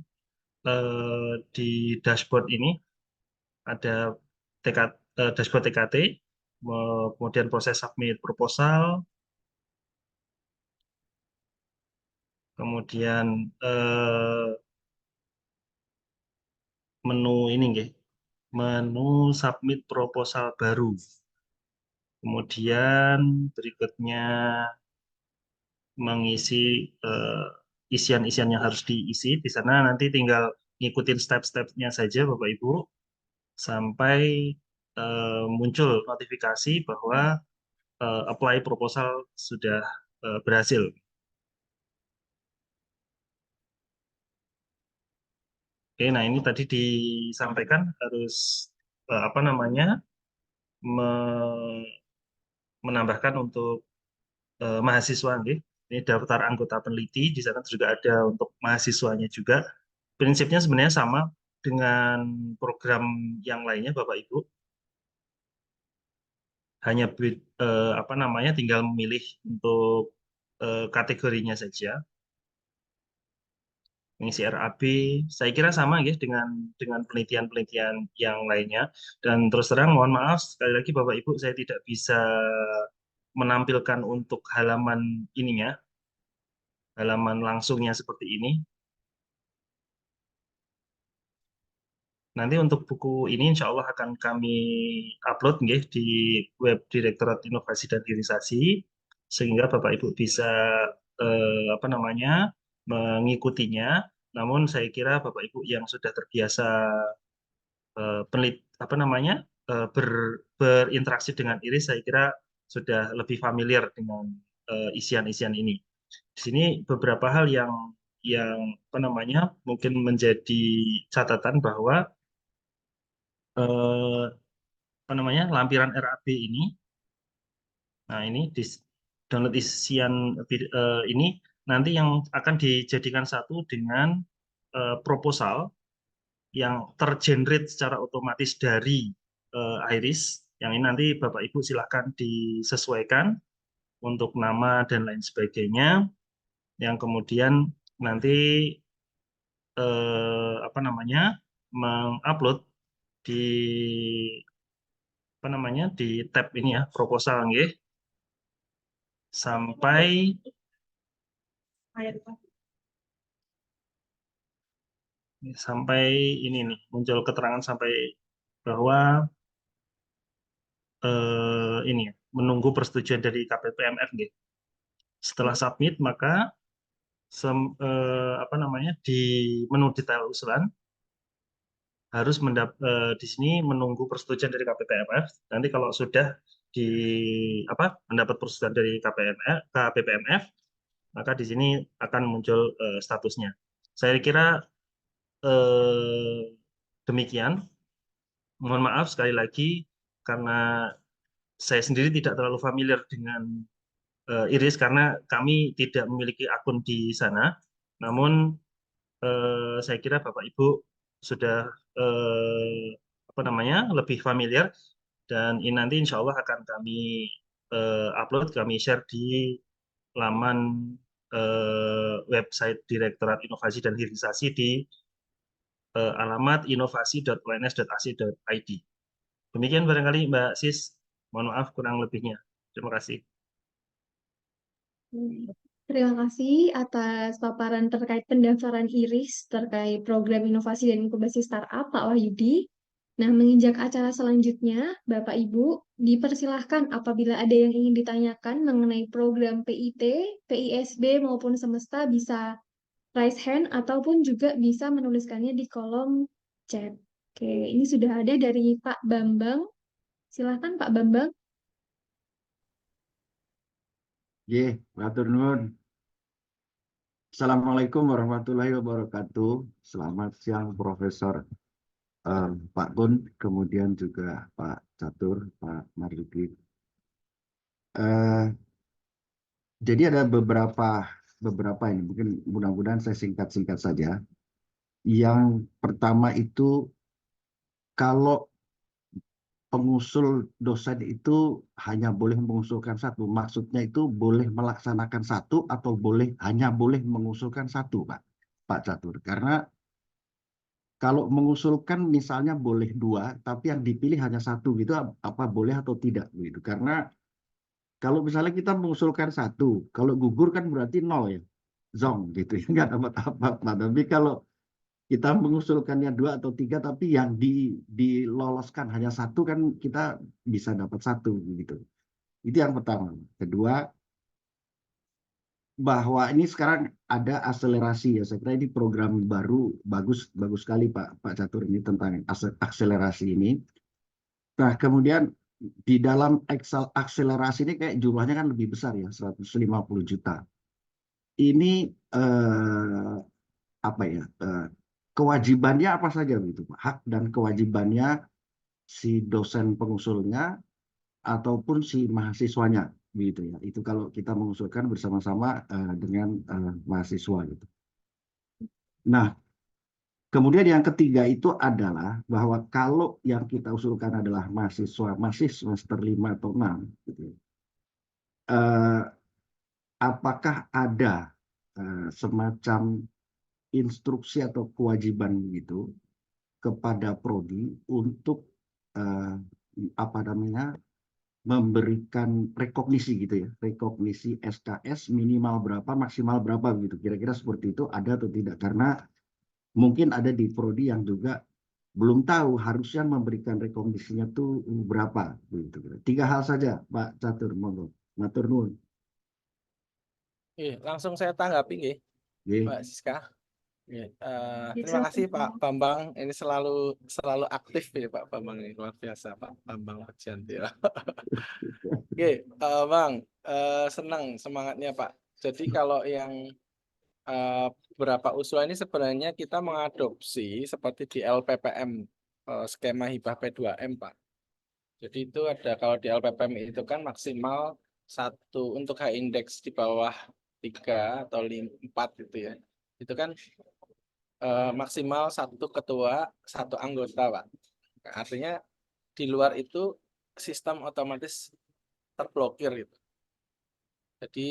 di dashboard ini ada dashboard TKT, kemudian proses submit proposal, kemudian menu ini nggih, menu submit proposal baru. Kemudian berikutnya mengisi isian-isian yang harus diisi. Di sana nanti tinggal ngikutin step-stepnya saja Bapak Ibu sampai muncul notifikasi bahwa apply proposal sudah berhasil. Oke, nah ini tadi disampaikan harus apa namanya menambahkan untuk mahasiswa, nggih. Ini daftar anggota peneliti, di sana juga ada untuk mahasiswanya juga. Prinsipnya sebenarnya sama dengan program yang lainnya, Bapak Ibu. Hanya apa namanya tinggal memilih untuk kategorinya saja. Mengisi RAB, saya kira sama ya dengan penelitian-penelitian yang lainnya. Dan terus terang mohon maaf sekali lagi Bapak Ibu, saya tidak bisa menampilkan untuk halaman ininya, halaman langsungnya seperti ini. Nanti untuk buku ini insya Allah akan kami upload nggih, di web Direktorat Inovasi dan Hilirisasi, sehingga Bapak Ibu bisa apa namanya mengikutinya. Namun saya kira Bapak Ibu yang sudah terbiasa apa namanya berinteraksi dengan iris, saya kira sudah lebih familiar dengan isian-isian ini. Di sini beberapa hal yang apa namanya mungkin menjadi catatan bahwa apa namanya lampiran RAB ini, nah ini di download isian ini nanti yang akan dijadikan satu dengan proposal yang tergenerate secara otomatis dari Iris. Yang ini nanti Bapak Ibu silahkan disesuaikan untuk nama dan lain sebagainya, yang kemudian nanti apa namanya mengupload di apa namanya di tab ini ya, proposal nggih, sampai ini nih muncul keterangan sampai bahwa ini ya, menunggu persetujuan dari KPPMF nggih. Setelah submit maka apa namanya di menu detail usulan harus di sini menunggu persetujuan dari KPPMF. Nanti kalau sudah mendapat persetujuan dari KPPMF, maka di sini akan muncul statusnya. Saya kira demikian. Mohon maaf sekali lagi karena saya sendiri tidak terlalu familiar dengan Iris karena kami tidak memiliki akun di sana. Namun saya kira Bapak Ibu sudah apa namanya lebih familiar, dan ini nanti insya Allah akan kami upload, kami share di laman website Direktorat Inovasi dan Hilirisasi di alamat inovasi.uns.ac.id. Demikian barangkali Mbak Sis, mohon maaf kurang lebihnya. Terima kasih. Terima kasih atas paparan terkait pendaftaran IRIS terkait program inovasi dan inkubasi startup, Pak Wahyudi. Nah, menginjak acara selanjutnya, Bapak Ibu, dipersilahkan apabila ada yang ingin ditanyakan mengenai program PIT, PISB maupun semesta bisa raise hand ataupun juga bisa menuliskannya di kolom chat. Oke, ini sudah ada dari Pak Bambang. Silahkan Pak Bambang. Matur nuwun. Assalamualaikum warahmatullahi wabarakatuh. Selamat siang Profesor Pak Kun, kemudian juga Pak Catur, Pak Marzuki. Jadi ada beberapa ini, mungkin mudah-mudahan saya singkat-singkat saja. Yang pertama itu, kalau pengusul dosen itu hanya boleh mengusulkan satu, maksudnya itu boleh melaksanakan satu atau hanya boleh mengusulkan satu, Pak Catur. Karena kalau mengusulkan misalnya boleh dua, tapi yang dipilih hanya satu gitu, apa boleh atau tidak begitu? Karena kalau misalnya kita mengusulkan satu, kalau gugur kan berarti nol ya, zong gitu, nggak dapat apa-apa. Tapi kalau kita mengusulkannya dua atau tiga, tapi yang diloloskan hanya satu, kan kita bisa dapat satu gitu. Itu yang pertama. Kedua, bahwa ini sekarang ada akselerasi ya. Saya kira ini program baru, bagus sekali Pak Catur ini tentang akselerasi ini. Nah, kemudian di dalam akselerasi ini kayak jumlahnya kan lebih besar ya, 150 juta. Ini apa ya? Kewajibannya apa saja begitu, Pak? Hak dan kewajibannya si dosen pengusulnya ataupun si mahasiswanya begitu ya. Itu kalau kita mengusulkan bersama-sama dengan mahasiswa gitu. Nah, kemudian yang ketiga itu adalah bahwa kalau yang kita usulkan adalah mahasiswa masih semester 5 atau 6 gitu, apakah ada semacam instruksi atau kewajiban gitu kepada prodi untuk apa namanya memberikan rekognisi gitu ya, rekognisi SKS minimal berapa, maksimal berapa gitu. Kira-kira seperti itu ada atau tidak? Karena mungkin ada di prodi yang juga belum tahu harusnya memberikan rekognisinya tuh berapa gitu. 3 hal saja, Pak Catur, monggo. Matur nuwun. Langsung saya tanggapi nggih, Nggih. Mbak Siska. Terima kasih Pak Bambang, ini selalu aktif ya Pak Bambang, ini luar biasa Pak Bambang Pejanti. Oke, Bang, senang semangatnya Pak. Jadi kalau yang beberapa usulan ini sebenarnya kita mengadopsi seperti di LPPM, skema hibah P2M Pak. Jadi itu ada, kalau di LPPM itu kan maksimal 1 untuk high index di bawah 3 atau 4 gitu ya. Itu kan maksimal 1 ketua, 1 anggota Pak. Artinya di luar itu sistem otomatis terblokir gitu. Jadi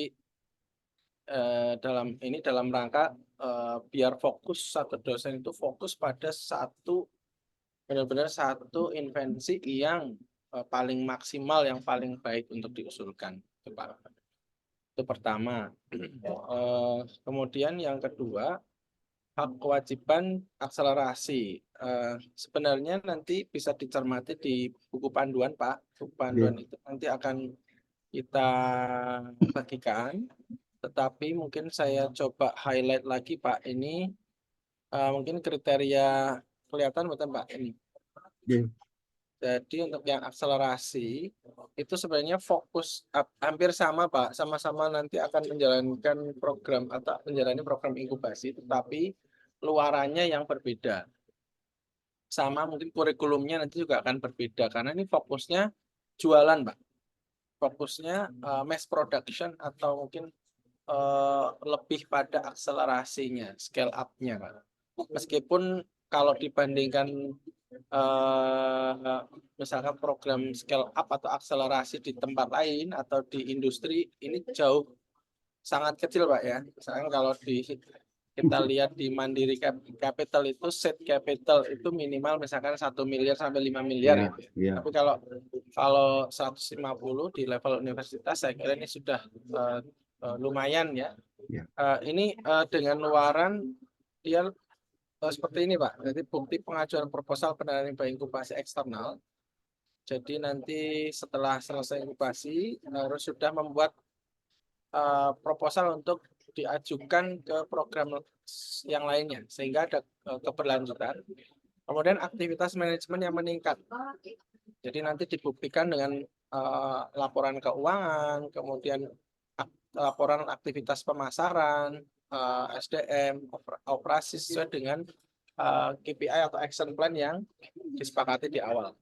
dalam rangka biar fokus satu dosen itu fokus pada benar-benar satu invensi yang paling maksimal, yang paling baik untuk diusulkan itu Pak. Itu pertama. Kemudian yang kedua, hak kewajiban akselerasi. Sebenarnya nanti bisa dicermati di buku panduan Pak. Buku panduan itu nanti akan kita bagikan, tetapi mungkin saya coba highlight lagi Pak. Ini mungkin kriteria kelihatan betul Pak ini. Jadi untuk yang akselerasi itu sebenarnya fokus hampir sama Pak, sama-sama nanti akan menjalankan program atau menjalani program inkubasi, tetapi luarannya yang berbeda. Sama mungkin kurikulumnya nanti juga akan berbeda karena ini fokusnya jualan Pak. Fokusnya mass production atau mungkin lebih pada akselerasinya, scale up-nya Pak. Meskipun kalau dibandingkan misalkan program scale up atau akselerasi di tempat lain atau di industri ini jauh sangat kecil Pak ya. Misalkan kalau kita lihat di Mandiri Capital itu set capital itu minimal misalkan 1 miliar sampai 5 miliar Ya, gitu. ya. Tapi kalau 150 di level universitas saya kira ini sudah lumayan ya. Ya. Ini dengan luaran dia seperti ini Pak. Jadi bukti pengajuan proposal pendanaan hibah inkubasi eksternal. Jadi nanti setelah selesai inkubasi harus sudah membuat proposal untuk diajukan ke program yang lainnya sehingga ada keberlanjutan. Kemudian aktivitas manajemen yang meningkat. Jadi nanti dibuktikan dengan laporan keuangan, kemudian laporan aktivitas pemasaran, SDM, operasi sesuai dengan KPI atau action plan yang disepakati di awal.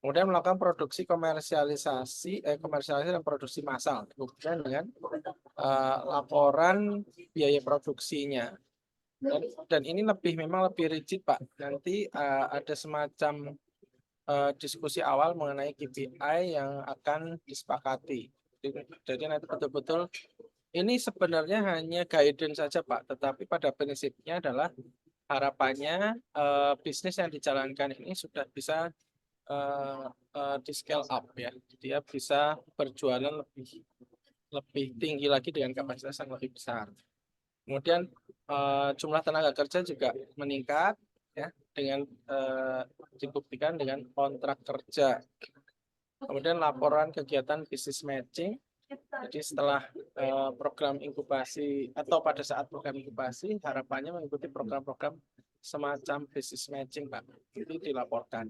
Kemudian melakukan komersialisasi dan produksi massal, dibuktikan dengan laporan biaya produksinya. Dan ini memang lebih rigid Pak. Nanti ada semacam diskusi awal mengenai KPI yang akan disepakati. Jadi nanti betul-betul ini sebenarnya hanya guidance saja Pak, tetapi pada prinsipnya adalah harapannya bisnis yang dijalankan ini sudah bisa di scale up ya. Dia bisa berjualan lebih tinggi lagi dengan kapasitas yang lebih besar. Kemudian jumlah tenaga kerja juga meningkat ya dengan dibuktikan dengan kontrak kerja. Kemudian laporan kegiatan business matching. Jadi setelah program inkubasi atau pada saat program inkubasi harapannya mengikuti program-program semacam business matching Pak. Itu dilaporkan.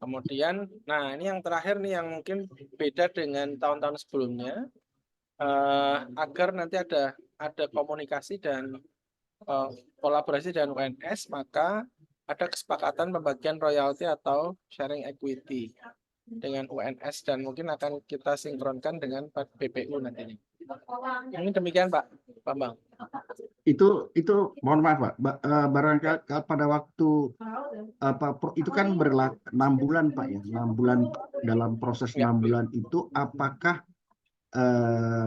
Kemudian, nah ini yang terakhir nih yang mungkin beda dengan tahun-tahun sebelumnya, agar nanti ada komunikasi dan kolaborasi dengan UNS, maka ada kesepakatan pembagian royalti atau sharing equity dengan UNS dan mungkin akan kita sinkronkan dengan BPU nantinya. Ini demikian Pak Bambang. Itu mohon maaf Pak, barangkali pada waktu itu kan berlaku 6 bulan Pak ya, 6 bulan dalam proses Ya. 6 bulan itu apakah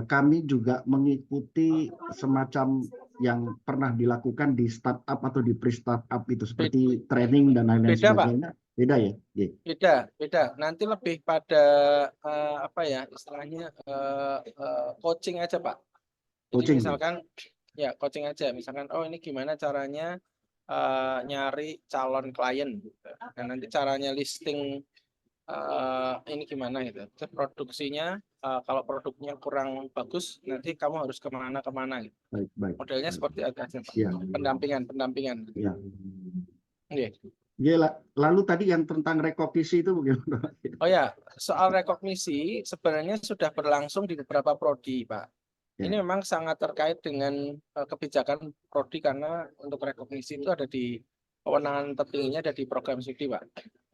kami juga mengikuti semacam yang pernah dilakukan di startup atau di pre-startup itu seperti training dan lain-lain Beda, Pak. sebagainya? Beda ya? Yeah. Beda. Nanti lebih pada apa ya istilahnya coaching aja Pak. Jadi Coaching. misalkan ya coaching aja. Misalkan oh ini gimana caranya nyari calon klien. Gitu. Nah, nanti caranya listing ini gimana gitu. Terus produksinya kalau produknya kurang bagus nanti kamu harus kemana gitu. Baik. Modelnya seperti itu aja Pak. Ya. Pendampingan. Ya. Oke. Ya, lalu tadi yang tentang rekognisi itu bagaimana? Oh ya, soal rekognisi sebenarnya sudah berlangsung di beberapa prodi, Pak. Ya. Ini memang sangat terkait dengan kebijakan prodi karena untuk rekognisi itu ada di kewenangan tertingginya ada di program studi, Pak.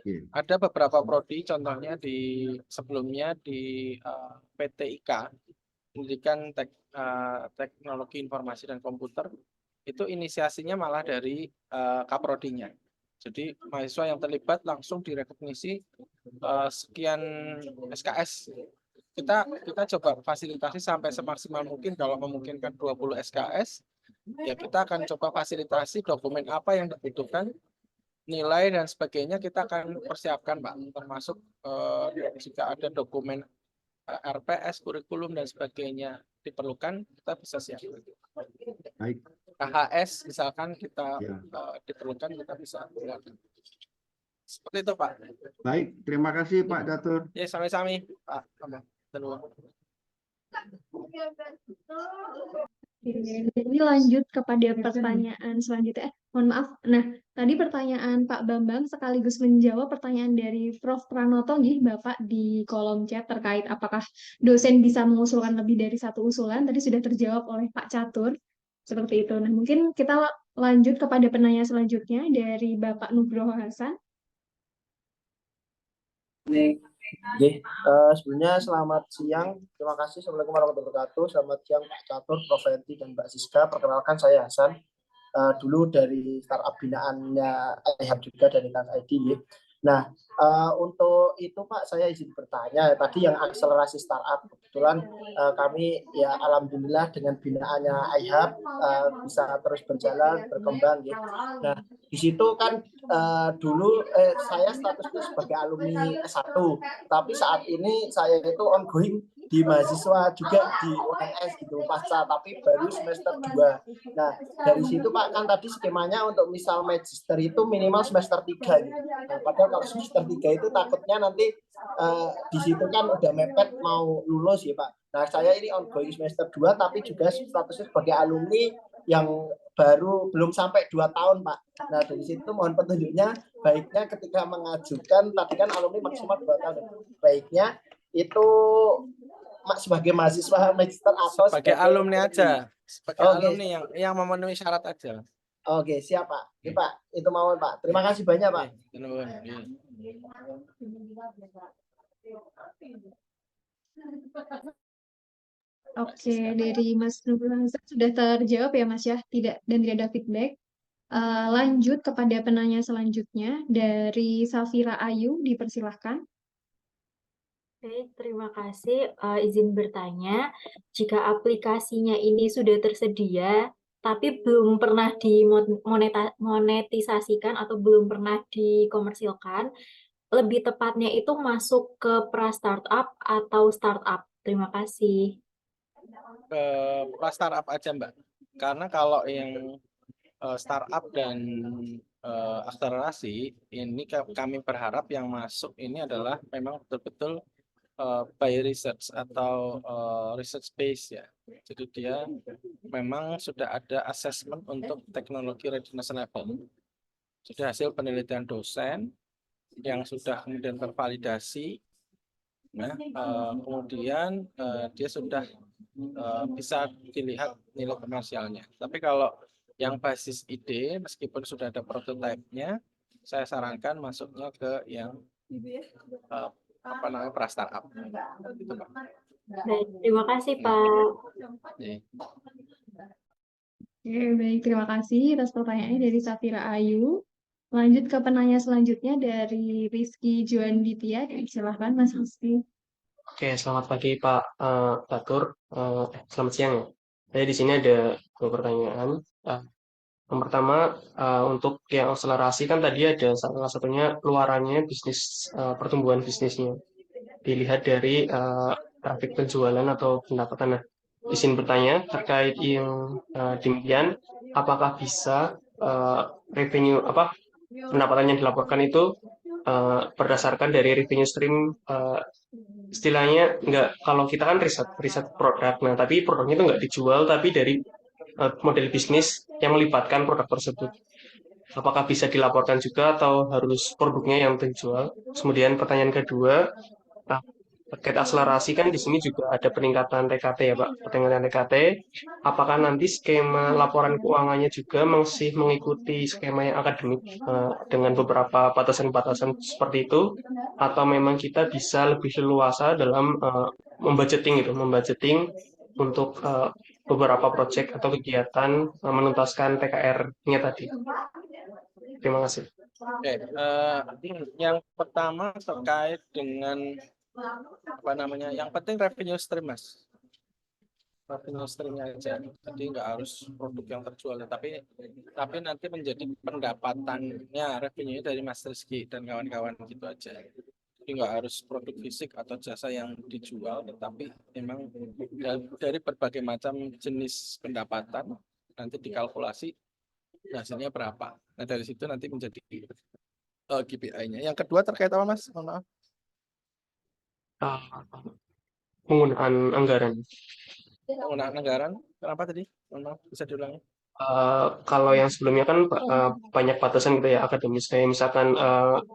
Ya. Ada beberapa prodi, contohnya sebelumnya di PT IK, Pendidikan Teknologi Informasi dan Komputer, itu inisiasinya malah dari kaprodinya. Jadi mahasiswa yang terlibat langsung direkognisi sekian SKS. Kita coba fasilitasi sampai semaksimal mungkin, kalau memungkinkan 20 SKS, ya kita akan coba fasilitasi dokumen apa yang dibutuhkan, nilai dan sebagainya kita akan persiapkan Pak, termasuk jika ada dokumen RPS, kurikulum dan sebagainya diperlukan, kita bisa siapkan. Baik. KHS misalkan kita Ya. diperlukan, kita bisa keluarkan. Seperti itu Pak. Baik, terima kasih Pak Datur. Ya, sami-sami Pak. Ini lanjut kepada pertanyaan selanjutnya. Mohon maaf. Nah, tadi pertanyaan Pak Bambang sekaligus menjawab pertanyaan dari Prof. Pranoto nih, Bapak di kolom chat terkait apakah dosen bisa mengusulkan lebih dari satu usulan. Tadi sudah terjawab oleh Pak Catur. Seperti itu. Nah, mungkin kita lanjut kepada penanya selanjutnya dari Bapak Nugroho Hasan. Sebelumnya selamat siang, terima kasih. Assalamualaikum warahmatullahi wabarakatuh. Selamat siang Pak Catur, Prof. Fenty, dan Mbak Siska. Perkenalkan saya Hasan, dulu dari startup binaannya iHub juga dari Kang ID. Nah, untuk itu Pak, saya izin bertanya. Tadi yang akselerasi startup, kebetulan kami ya alhamdulillah dengan binaannya iHub bisa terus berjalan, berkembang. Ya. Nah, di situ kan dulu saya statusnya sebagai alumni S1, tapi saat ini saya itu ongoing di mahasiswa juga di UNS gitu pasca, tapi baru semester 2. Nah, dari situ Pak, kan tadi skemanya untuk misal magister itu minimal semester 3 gitu. Nah, padahal kalau semester 3 itu takutnya nanti di situ kan udah mepet mau lulus ya Pak. Nah, saya ini ongoing semester 2 tapi juga statusnya sebagai alumni yang baru belum sampai 2 tahun Pak. Nah, dari situ mohon petunjuknya, baiknya ketika mengajukan, tadi kan alumni maksimal 2 tahun, baiknya itu sebagai mahasiswa magister atau sebagai alumni aja, sebagai alumni yang memenuhi syarat aja. Oke, siap Pak. Ini Pak, itu mau Pak. Terima kasih banyak Pak. Oke, dari Mas Nugroho Hasan sudah terjawab ya Mas ya, tidak ada feedback. Lanjut kepada penanya selanjutnya dari Safira Ayu, dipersilahkan. Oke, terima kasih. Izin bertanya, jika aplikasinya ini sudah tersedia, tapi belum pernah dimonetisasikan atau belum pernah dikomersilkan, lebih tepatnya itu masuk ke pra-startup atau startup? Terima kasih. Ke pra-startup aja Mbak, karena kalau yang startup dan akselerasi ini kami berharap yang masuk ini adalah memang betul-betul by research atau research base ya. Jadi dia memang sudah ada assessment untuk teknologi readiness level. Jadi hasil penelitian dosen yang sudah kemudian tervalidasi. Nah, kemudian dia sudah bisa dilihat nilai komersialnya. Tapi kalau yang basis ide, meskipun sudah ada prototipe-nya, saya sarankan masuknya ke yang pra-startup. Gitu, Pak. Baik, terima kasih Pak. Oke. Oke, baik. Terima kasih atas pertanyaannya dari Safira Ayu. Lanjut ke penanya selanjutnya dari Rizky Juanditya. Silahkan Mas Rizky. Oke, selamat pagi Pak Batur. Selamat siang ya. Saya di sini ada 2 pertanyaan. Yang pertama, untuk yang akselerasi kan tadi ada salah satunya luarannya bisnis, pertumbuhan bisnisnya. Dilihat dari trafik penjualan atau pendapatan. Nah, izin bertanya terkait yang demikian, apakah bisa revenue pendapatan yang dilaporkan itu berdasarkan dari revenue stream, istilahnya kalau kita kan riset produk, nah tapi produknya itu nggak dijual, tapi dari model bisnis yang melibatkan produk tersebut. Apakah bisa dilaporkan juga atau harus produknya yang terjual? Kemudian pertanyaan kedua, terkait akselerasi kan di sini juga ada peningkatan TKT ya Pak, peningkatan TKT. Apakah nanti skema laporan keuangannya juga masih mengikuti skema yang akademik dengan beberapa batasan-batasan seperti itu, atau memang kita bisa lebih leluasa dalam membudgeting untuk beberapa proyek atau kegiatan menuntaskan TKR-nya tadi. Terima kasih. Oke, yang pertama terkait dengan yang penting revenue stream, Mas. Revenue streamnya aja. Jadi nggak harus produk yang terjual, tapi nanti menjadi pendapatannya revenue dari Mas Rizky dan kawan-kawan gitu aja. Jadi nggak harus produk fisik atau jasa yang dijual, tetapi memang dari berbagai macam jenis pendapatan nanti dikalkulasi hasilnya berapa. Nah dari situ nanti menjadi KPI-nya. Yang kedua terkait apa Mas? Mohon maaf. Penggunaan anggaran. Penggunaan anggaran, kenapa tadi? Mohon maaf, bisa diulangi? Kalau yang sebelumnya kan banyak batasan gitu ya akademis, kayak misalkan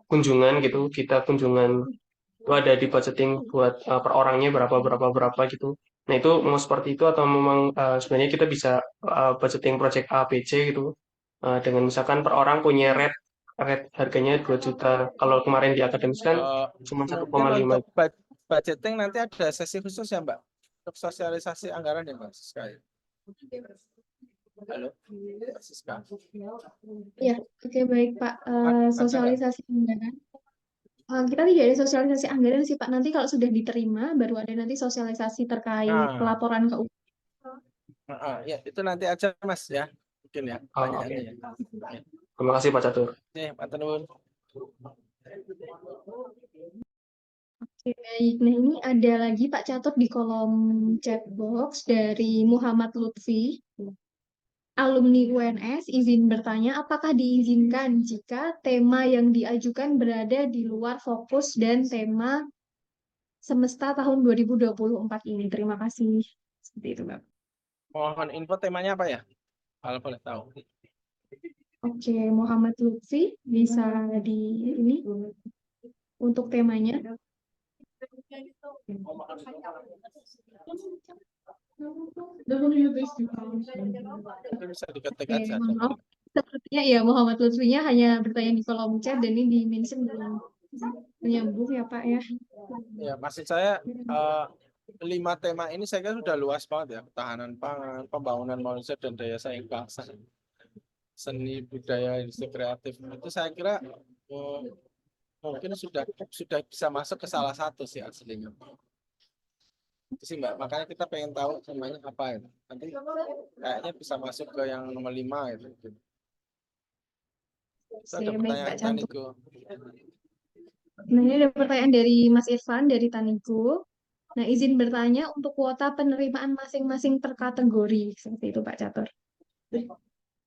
kunjungan gitu, kita kunjungan itu ada di budgeting buat per orangnya berapa gitu. Nah itu mau seperti itu atau memang sebenarnya kita bisa budgeting project A, B, C gitu, dengan misalkan per orang punya rate harganya 2 juta. Kalau kemarin di akademis kan cuma 1,5. Mungkin untuk budgeting nanti ada sesi khusus ya Mbak, untuk sosialisasi anggaran ya Mbak Siska. Halo, Mbak Siska. Ya, oke baik Pak. Sosialisasi anggaran. Kita tidak ada sosialisasi anggaran sih Pak. Nanti kalau sudah diterima, baru ada nanti sosialisasi terkait pelaporan keuangan. Ya, itu nanti aja Mas ya. Mungkin ya, pertanyaannya ya. Terima kasih Pak Catur. Oke, Pak Tenun. Oke, baik. Nah, ini ada lagi Pak Catur di kolom chat box dari Muhammad Lutfi. Alumni UNS izin bertanya, apakah diizinkan jika tema yang diajukan berada di luar fokus dan tema semesta tahun 2024 ini? Terima kasih. Seperti itu, Mbak. Mohon info temanya apa ya? Kalau boleh tahu. Oke, Muhammad Lutfi bisa di ini untuk temanya. Bisa diketik aja. Sepertinya ya Muhammad Lutfinya hanya bertanya di kolom chat dan ini di mention belum menyambung ya Pak ya. Ya, maksud saya 5 tema ini saya kira sudah luas banget ya. Ketahanan pangan, pembangunan manusia dan daya saing bangsa, seni budaya, industri kreatif. Itu saya kira mungkin sudah bisa masuk ke salah satu sih aslinya. Itu sih Mbak, makanya kita pengen tahu namanya apa ya. Nanti kayaknya bisa masuk ke yang nomor 5 itu. Itu ada pertanyaan Taniku. Nah, ini ada pertanyaan dari Mas Irfan dari Taniku. Nah, izin bertanya untuk kuota penerimaan masing-masing per kategori. Seperti itu Pak Catur.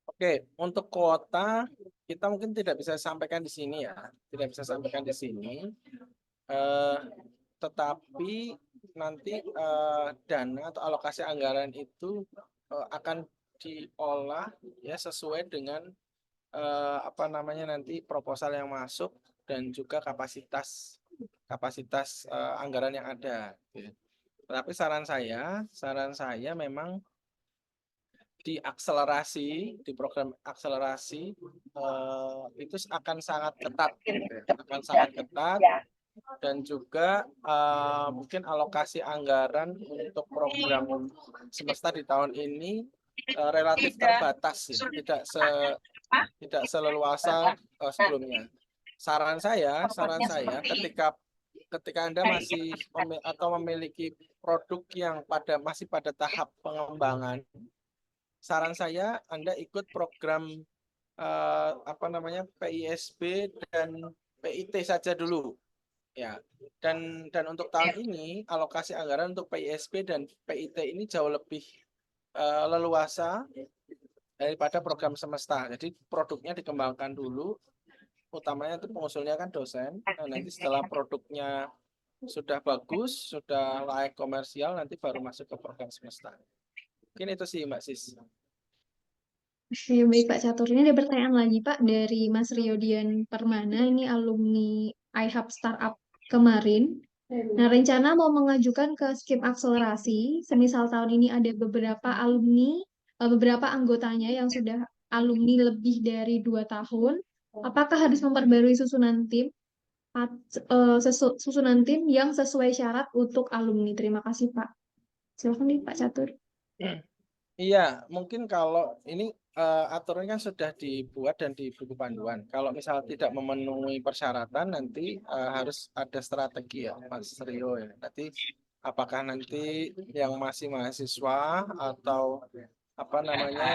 Oke, untuk kuota kita mungkin tidak bisa sampaikan di sini ya. Tidak bisa sampaikan di sini. Tetapi nanti dana atau alokasi anggaran itu akan diolah ya sesuai dengan nanti proposal yang masuk dan juga kapasitas anggaran yang ada. Gitu. Tapi saran saya memang di program akselerasi itu akan sangat ketat, dan juga mungkin alokasi anggaran untuk program semesta di tahun ini relatif terbatas, ya. Tidak seleluasa sebelumnya. Saran saya ketika Anda masih memiliki produk yang masih pada tahap pengembangan, saran saya Anda ikut program PISB dan PIT saja dulu. Ya, dan untuk tahun ini alokasi anggaran untuk PISB dan PIT ini jauh lebih leluasa daripada program semesta. Jadi produknya dikembangkan dulu, utamanya itu pengusulnya kan dosen. Nah, nanti setelah produknya sudah bagus, sudah layak komersial, nanti baru masuk ke program semesta. Mungkin itu sih Mbak Sis. Oke, baik Pak Catur. Ini ada pertanyaan lagi Pak dari Mas Riodian Permana, ini alumni iHub Startup kemarin. Nah, rencana mau mengajukan ke skim akselerasi, semisal tahun ini ada beberapa anggotanya yang sudah alumni lebih dari 2 tahun, apakah harus memperbarui susunan tim yang sesuai syarat untuk alumni? Terima kasih Pak. Silakan nih Pak Catur. Iya, mungkin kalau ini aturan kan sudah dibuat dan di buku panduan. Kalau misal tidak memenuhi persyaratan, nanti harus ada strategi ya, Mas Rio ya. Nanti apakah nanti yang masih mahasiswa atau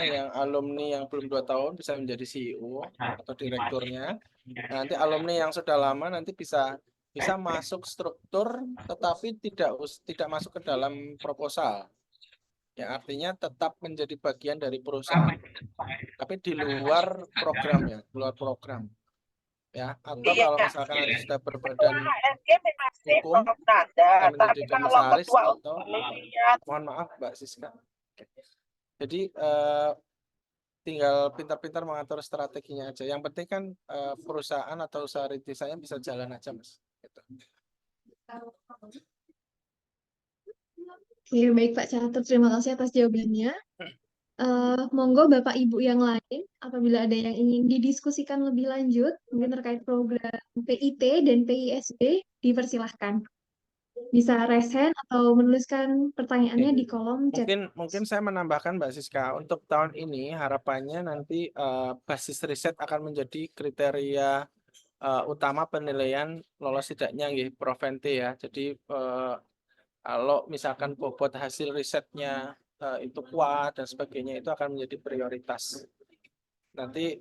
yang alumni yang belum 2 tahun bisa menjadi CEO atau direkturnya. Nanti alumni yang sudah lama nanti bisa masuk struktur, tetapi tidak masuk ke dalam proposal. Ya, artinya tetap menjadi bagian dari perusahaan, tapi di luar program. Ya, atau kalau misalkan ada sudah berbadan hukum, menjadi komisaris atau mohon maaf Mbak Siska. Jadi tinggal pintar-pintar mengatur strateginya aja. Yang penting kan perusahaan atau usaha rintisannya bisa jalan aja, Mas. Gitu. Oke, baik Pak Catur, terima kasih atas jawabannya. Monggo Bapak Ibu yang lain, apabila ada yang ingin didiskusikan lebih lanjut, mungkin terkait program PIT dan PISB, dipersilahkan. Bisa raise hand atau menuliskan pertanyaannya di kolom chat. Mungkin saya menambahkan Mbak Siska, untuk tahun ini harapannya nanti basis riset akan menjadi kriteria utama penilaian lolos tidaknya Profenti ya. Jadi kalau misalkan bobot hasil risetnya itu kuat dan sebagainya, itu akan menjadi prioritas. Nanti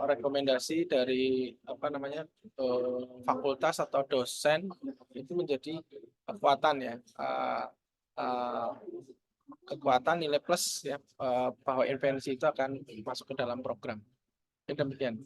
rekomendasi dari fakultas atau dosen itu menjadi kekuatan ya, kekuatan nilai plus ya, bahwa invensi itu akan masuk ke dalam program. Demikian.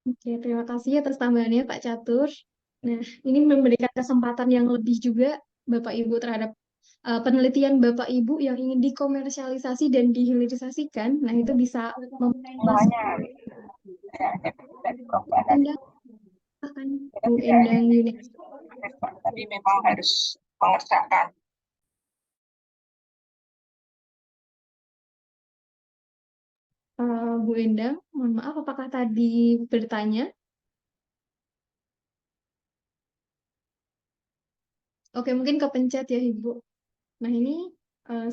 Oke, terima kasih atas tambahannya Pak Catur. Nah, ini memberikan kesempatan yang lebih juga Bapak Ibu terhadap penelitian Bapak Ibu yang ingin dikomersialisasi dan dihilirisasikan. Nah, itu bisa Bu Endang Unit. Tapi memang harus mengerjakan. Bu Endang, mohon maaf, apakah tadi bertanya? Oke, mungkin kepencet ya Ibu. Nah, ini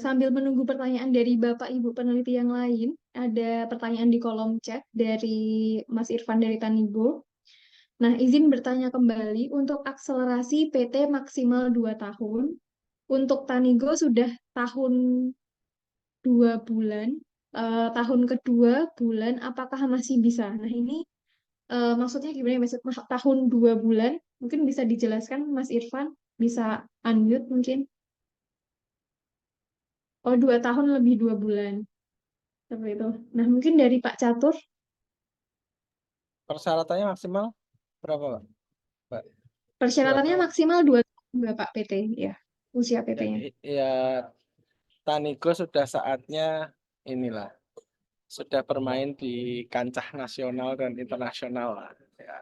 sambil menunggu pertanyaan dari Bapak Ibu peneliti yang lain, ada pertanyaan di kolom chat dari Mas Irfan dari Tanigo. Nah, izin bertanya kembali, untuk akselerasi PT maksimal 2 tahun, untuk Tanigo sudah tahun 2 bulan, tahun kedua bulan, apakah masih bisa? Nah, ini maksudnya gimana ya? Maksud tahun 2 bulan, mungkin bisa dijelaskan Mas Irfan, bisa unmute mungkin. Oh, 2 tahun lebih 2 bulan. Seperti itu. Nah, mungkin dari Pak Catur. Persyaratannya maksimal berapa, Pak? Persyaratannya maksimal 2 tahun, Bapak PT, ya. Usia PT-nya. Ya, Tanigo sudah saatnya inilah sudah bermain di kancah nasional dan internasional lah, ya.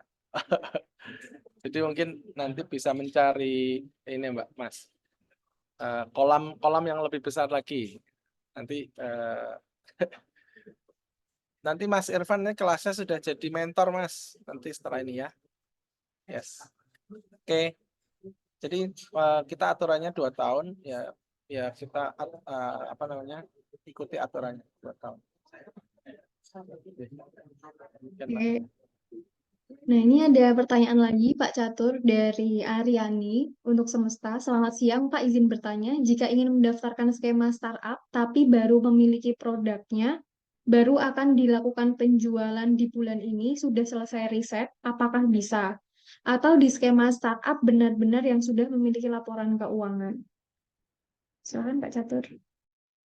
Jadi mungkin nanti bisa mencari ini Mbak Mas, kolam yang lebih besar lagi. Nanti nanti Mas Irfan ini kelasnya sudah jadi mentor Mas nanti setelah ini ya. Yes. Oke. Jadi kita aturannya 2 tahun ya, ya kita apa namanya, ikuti aturannya 2 tahun. Oke. Nah, ini ada pertanyaan lagi Pak Catur dari Aryani untuk Semesta. Selamat siang Pak, izin bertanya, jika ingin mendaftarkan skema startup tapi baru memiliki produknya, baru akan dilakukan penjualan di bulan ini, sudah selesai riset, apakah bisa? Atau di skema startup benar-benar yang sudah memiliki laporan keuangan? Silakan Pak Catur.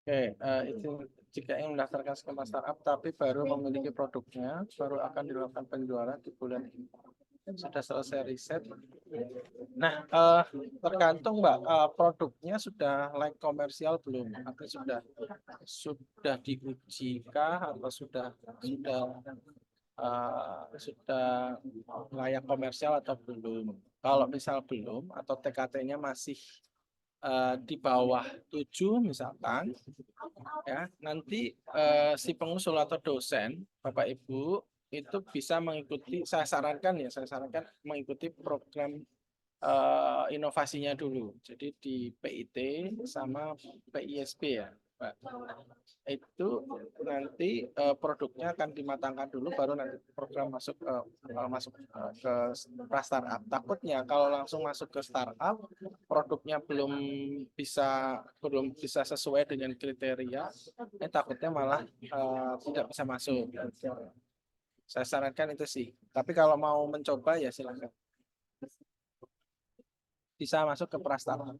Oke, itu jika ingin mendaftarkan skema startup tapi baru memiliki produknya, baru akan dilakukan penjualan di bulan ini. Sudah selesai riset. Nah, tergantung Mbak, produknya sudah layak komersial belum? Atau sudah diuji kah? Atau sudah layak komersial atau belum? Kalau misal belum atau TKT-nya masih di bawah 7 misalkan, ya nanti si pengusul atau dosen Bapak Ibu itu bisa mengikuti, saya sarankan mengikuti program inovasinya dulu. Jadi di PIT sama PISP ya Pak. Itu nanti produknya akan dimatangkan dulu, baru nanti program masuk ke startup. Takutnya kalau langsung masuk ke startup, produknya belum bisa sesuai dengan kriteria, takutnya malah tidak bisa masuk. Saya sarankan itu sih. Tapi kalau mau mencoba ya silakan. Bisa masuk ke startup.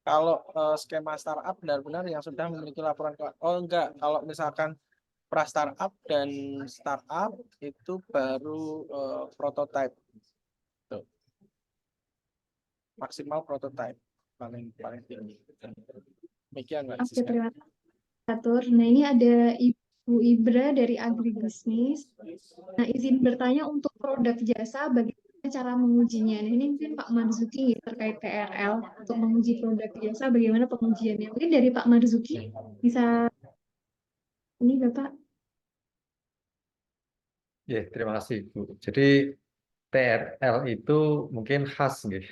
Kalau skema startup benar-benar yang sudah memiliki laporan keuangan. Oh enggak, kalau misalkan startup dan startup itu baru prototype. Tuh. Maksimal prototype paling tinggi. Demikian Mbak Oke, Siska. terima kasih Catur. Nah, ini ada Ibu Ibra dari Agribisnis. Nah, izin bertanya untuk produk jasa, bagaimana cara mengujinya? Nah, ini mungkin Pak Marzuki terkait TRL untuk menguji produk jasa, bagaimana pengujiannya? Mungkin dari Pak Marzuki bisa ini Bapak. Ya, terima kasih Bu. Jadi TRL itu mungkin khas nih.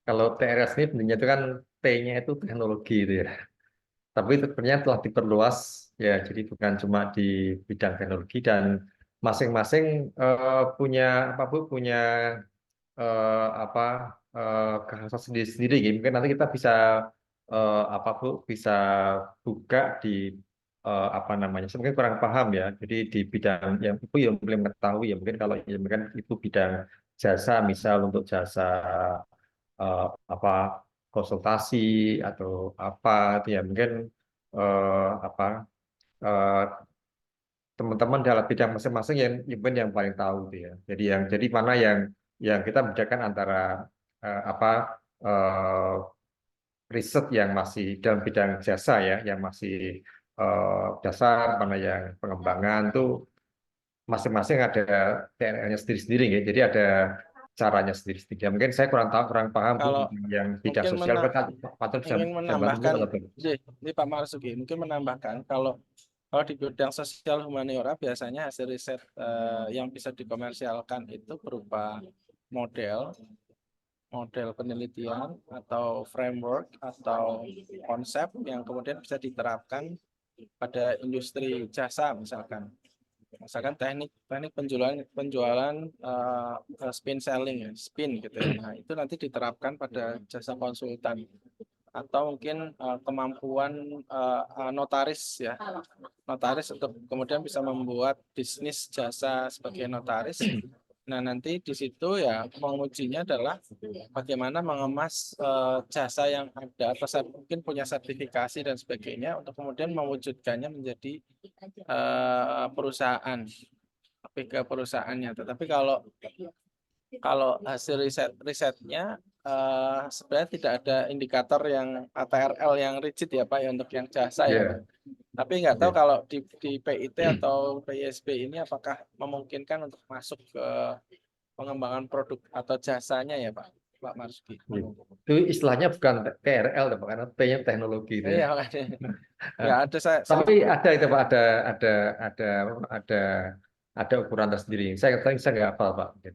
Kalau TRL ini bentuknya itu kan T-nya itu teknologi itu ya. Tapi itu sebenarnya telah diperluas ya, jadi bukan cuma di bidang teknologi, dan masing-masing punya apa Bu, punya kekhasan sendiri-sendiri. Mungkin nanti kita bisa apa Bu, bisa buka di apa namanya, saya mungkin kurang paham ya. Jadi di bidang yang itu yang belum mengetahui ya, mungkin kalau ya mungkin itu bidang jasa, misal untuk jasa apa konsultasi atau apa itu ya, mungkin apa eh, teman-teman dalam bidang masing-masing mungkin yang paling tahu itu ya. Jadi mana yang kita bedakan antara apa eh, riset yang masih dalam bidang jasa ya, yang masih dasar, mana yang pengembangan tuh masing-masing ada TNL-nya sendiri-sendiri ya. Jadi ada caranya sendiri-sendiri. Ya, mungkin saya kurang paham Bu, Kalau yang bidang mungkin sosial. Pak bisa ingin bantu menambahkan, atau ini Pak Marzuki, mungkin menambahkan kalau di bidang sosial humaniora biasanya hasil riset yang bisa dikomersialkan itu berupa model penelitian atau framework atau konsep yang kemudian bisa diterapkan pada industri jasa misalkan teknik penjualan spin selling ya, spin gitu ya. Nah, itu nanti diterapkan pada jasa konsultan atau mungkin kemampuan notaris ya. Notaris untuk kemudian bisa membuat bisnis jasa sebagai notaris. Nah, nanti di situ ya mengujinya adalah bagaimana mengemas jasa yang ada atau mungkin punya sertifikasi dan sebagainya untuk kemudian mewujudkannya menjadi perusahaan, tapi ke perusahaannya. Tetapi kalau hasil risetnya sebenarnya tidak ada indikator yang ATRL yang rigid ya Pak ya untuk yang jasa ya. Tapi nggak tahu Oke. kalau di PIT atau PISB ini apakah memungkinkan untuk masuk ke pengembangan produk atau jasanya ya Pak Marzuki. Itu istilahnya bukan TRL, Pak, karena T-nya teknologi itu Iya, ya. makanya. Nggak ada saya Tapi ada itu Pak, ada ukuran tersendiri. Saya nggak hafal Pak. Oke.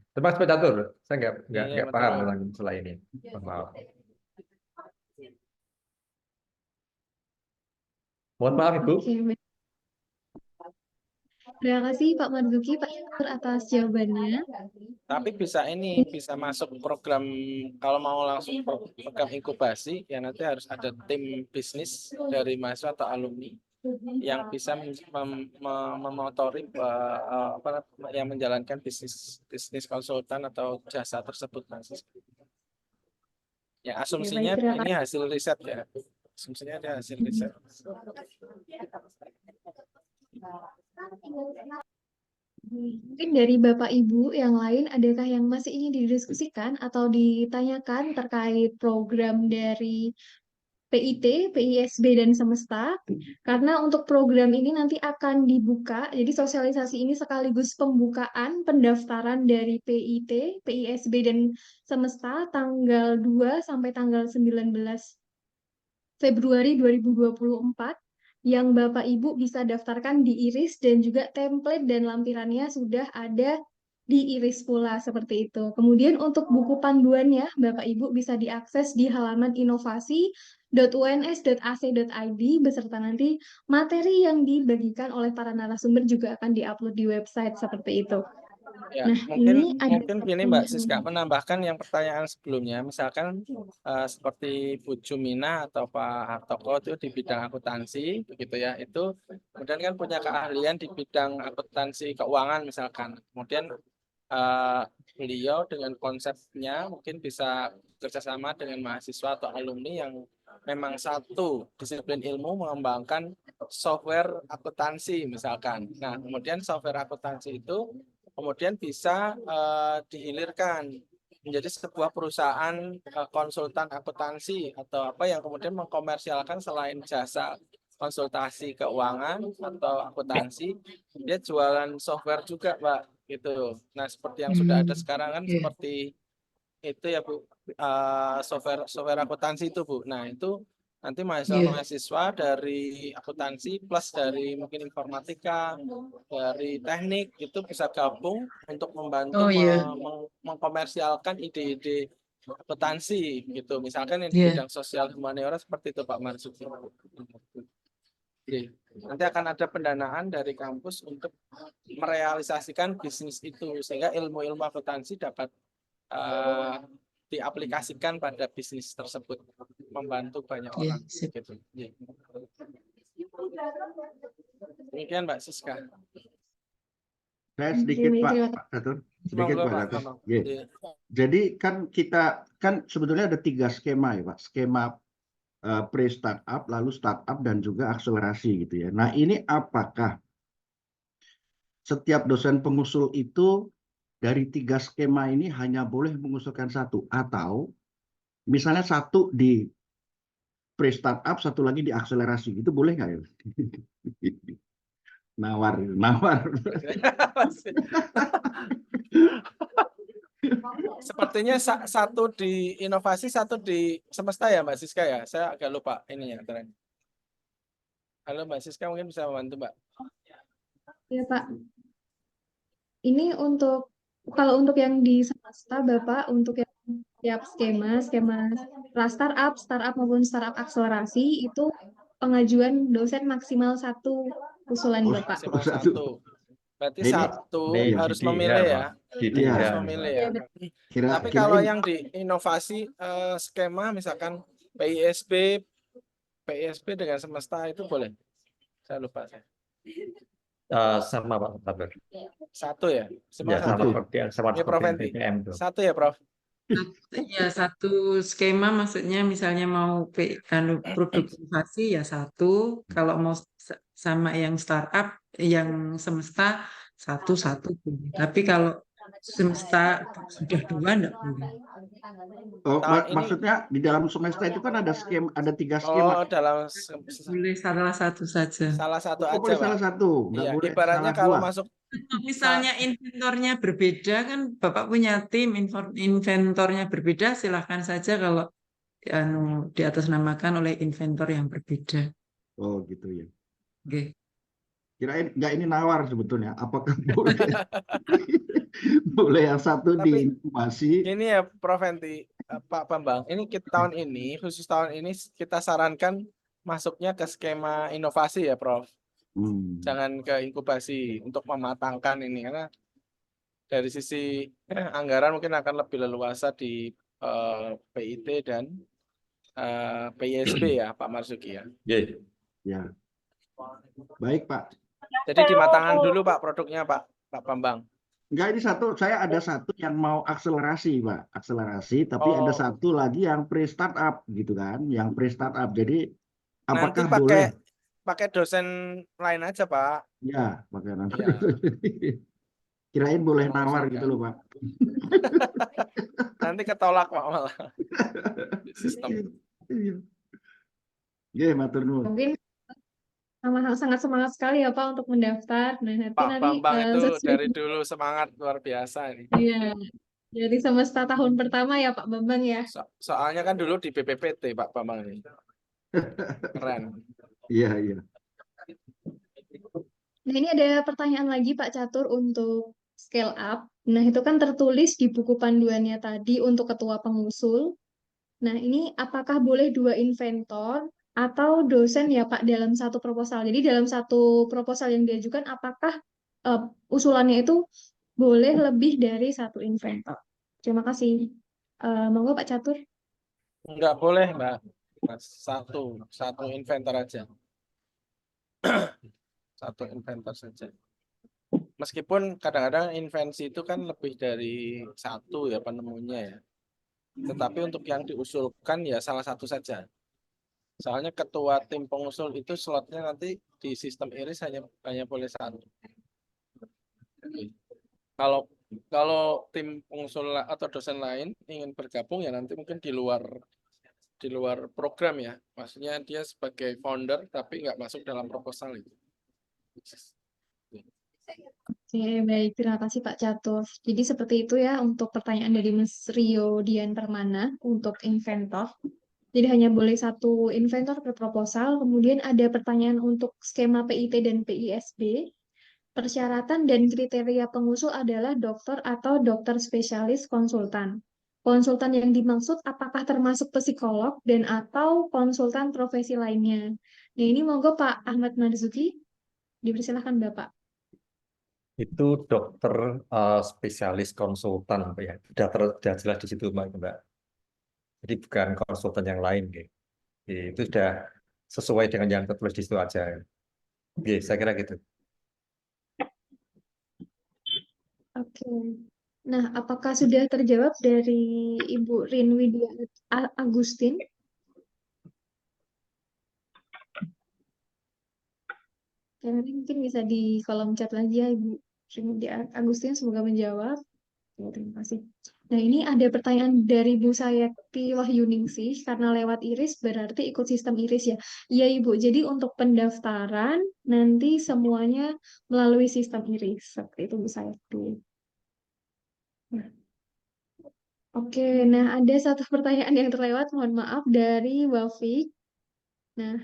Terima kasih Pak Catur. Saya Iya, nggak paham betul. tentang masalah ini. Maaf. Mohon maaf Ibu. Oke, baik. Terima kasih Pak Marzuki, Pak Catur atas jawabannya. Tapi bisa masuk program kalau mau langsung program inkubasi ya nanti harus ada tim bisnis dari mahasiswa atau alumni yang bisa memotori yang menjalankan bisnis konsultan atau jasa tersebut. Ya asumsinya terima ini hasil riset ya. Asumsinya ada hasil riset. Mungkin dari Bapak Ibu yang lain, adakah yang masih ingin didiskusikan atau ditanyakan terkait program dari PIT, PISB, dan Semesta? Karena untuk program ini nanti akan dibuka, jadi sosialisasi ini sekaligus pembukaan pendaftaran dari PIT, PISB, dan Semesta tanggal 2 sampai tanggal 19 Februari 2024. Yang Bapak Ibu bisa daftarkan di Iris dan juga template dan lampirannya sudah ada di Iris pula seperti itu. Kemudian untuk buku panduannya Bapak Ibu bisa diakses di halaman inovasi.uns.ac.id beserta nanti materi yang dibagikan oleh para narasumber juga akan diupload di website seperti itu. Ya, Nah, ini ada mungkin gini Mbak Siska menambahkan yang pertanyaan sebelumnya, misalkan seperti Bu Jumina atau Pak Hartoko itu di bidang akuntansi, begitu ya, itu kemudian kan punya keahlian di bidang akuntansi keuangan misalkan, kemudian beliau dengan konsepnya mungkin bisa kerjasama dengan mahasiswa atau alumni yang memang satu disiplin ilmu mengembangkan software akuntansi misalkan. Nah, kemudian software akuntansi itu kemudian bisa dihilirkan menjadi sebuah perusahaan konsultan akuntansi atau apa yang kemudian mengkomersialkan selain jasa konsultasi keuangan atau akuntansi, dia jualan software juga, Pak, gitu. Nah, seperti yang sudah ada sekarang kan seperti itu ya, Bu, software akuntansi itu, Bu. Nah, itu nanti mahasiswa dari akuntansi plus dari mungkin informatika, dari teknik itu bisa gabung untuk membantu mengkomersialkan ide-ide akuntansi gitu. Misalkan yang di bidang sosial humaniora seperti itu Pak Marzuki. Nanti akan ada pendanaan dari kampus untuk merealisasikan bisnis itu sehingga ilmu-ilmu akuntansi dapat diaplikasikan pada bisnis tersebut, membantu banyak orang. Gitu. Demikian Mbak Siska. Saya sedikit Pak Catur, sedikit Pak Catur. Jadi kan kita sebetulnya ada 3 skema ya Pak, skema pre-startup, lalu startup dan juga akselerasi gitu ya. Nah ini apakah setiap dosen pengusul itu dari 3 skema ini hanya boleh mengusulkan satu atau misalnya satu di pre-startup, satu lagi di akselerasi, itu boleh nggak ya? Nawar. Sepertinya satu di inovasi, satu di semesta ya Mbak Siska ya. Saya agak lupa ininya. Halo Mbak Siska, mungkin bisa membantu Mbak. Ya Pak. Ini kalau untuk yang di semesta Bapak, untuk yang tiap skema startup maupun startup akselerasi itu pengajuan dosen maksimal 1 usulan Bapak. Maksimal 1. Berarti satu harus memilih ya. Harus memilih ya. Tapi kalau yang di inovasi skema misalkan PISB dengan semesta itu boleh. Saya lupa saya. Sama Pak Tabir. Satu ya? Sama Prof. Satu ya Prof? Ya, satu skema maksudnya misalnya mau produk inovasi ya satu, kalau mau sama yang startup, yang semesta satu. Tapi kalau semesta sudah 2 enggak boleh. Oh, Tahun ini maksudnya di dalam semester itu kan ada ada 3 skema. dalam Boleh salah satu saja. salah satu Oh, aja, boleh Pak. salah satu, nggak Iya, boleh ibaratnya salah kalau dua. masuk Misalnya inventornya berbeda kan Bapak punya tim inventornya berbeda, silahkan saja kalau diatasnamakan oleh inventor yang berbeda. Oh gitu ya. Oke. Kirain nggak ini nawar sebetulnya. Apakah boleh boleh yang satu Tapi diinkubasi? gini ya, Prof. Henti, Pak Bambang, ini tahun ini, khusus tahun ini kita sarankan masuknya ke skema inovasi ya, Prof. Jangan ke inkubasi untuk mematangkan ini, karena dari sisi anggaran mungkin akan lebih leluasa di PIT dan PISB ya, Pak Marzuki ya. Ya, baik Pak. Jadi dimatangkan dulu Pak produknya Pak Bambang. Enggak, ini saya ada satu yang mau akselerasi Pak, akselerasi, tapi ada satu lagi yang pre-startup gitu kan, yang pre-startup. Jadi apakah nanti boleh? pakai dosen lain aja Pak. Ya, pakai nanti. Ya. Kirain boleh nawar gitu loh Pak. Nanti ketolak Pak malah. Sistem. Iya, matur nuwun. Mungkin sangat semangat sekali ya Pak untuk mendaftar. Nah, nanti Pak Bambang itu sesuai. dari dulu semangat luar biasa ini. Iya, dari semesta tahun pertama ya Pak Bambang ya. Soalnya kan dulu di BPPT Pak Bambang ini. Keren. Iya, iya. Nah, ini ada pertanyaan lagi Pak Catur untuk scale up. Nah, itu kan tertulis di buku panduannya tadi untuk ketua pengusul. Nah, ini apakah boleh 2 inventor atau dosen ya Pak dalam satu proposal? Jadi dalam satu proposal yang diajukan, apakah usulannya itu boleh lebih dari 1 inventor? Terima kasih. Monggo Pak Catur. Enggak boleh Mbak. Satu inventor aja. Satu inventor saja. Meskipun kadang-kadang invensi itu kan lebih dari satu ya penemunya ya. Tetapi untuk yang diusulkan ya salah satu saja. Soalnya ketua tim pengusul itu slotnya nanti di sistem iris hanya boleh satu. Kalau tim pengusul atau dosen lain ingin bergabung ya nanti mungkin di luar program ya. Maksudnya dia sebagai founder tapi nggak masuk dalam proposal itu. Oke, baik. Terima kasih Pak Catur. Jadi seperti itu ya untuk pertanyaan dari Mas Rio Dian Permana untuk inventor. Jadi hanya boleh 1 inventor per proposal. Kemudian ada pertanyaan untuk skema PIT dan PISB. Persyaratan dan kriteria pengusul adalah dokter atau dokter spesialis konsultan. Konsultan yang dimaksud apakah termasuk psikolog dan atau konsultan profesi lainnya. Nah ini monggo Pak Ahmad Marzuki, dipersilahkan Bapak. Itu dokter spesialis konsultan, Pak ya. Sudah jelas di situ, Mbak. Jadi bukan konsultan yang lain, gitu. Itu sudah sesuai dengan yang tertulis di situ aja. Oke, saya kira gitu. Oke. Nah, apakah sudah terjawab dari Ibu Rin Widya Agustin? Ya, nanti mungkin bisa di kolom chat lagi ya Ibu Rin Widya Agustin, semoga menjawab. Ya, terima kasih. Nah, ini ada pertanyaan dari Bu Sayati Wahyuningsih, karena lewat iris berarti ikut sistem iris ya. Iya Ibu, jadi untuk pendaftaran nanti semuanya melalui sistem iris. Seperti itu Bu Sayati. Nah. Oke, nah ada satu pertanyaan yang terlewat, mohon maaf, dari Wafik. Nah,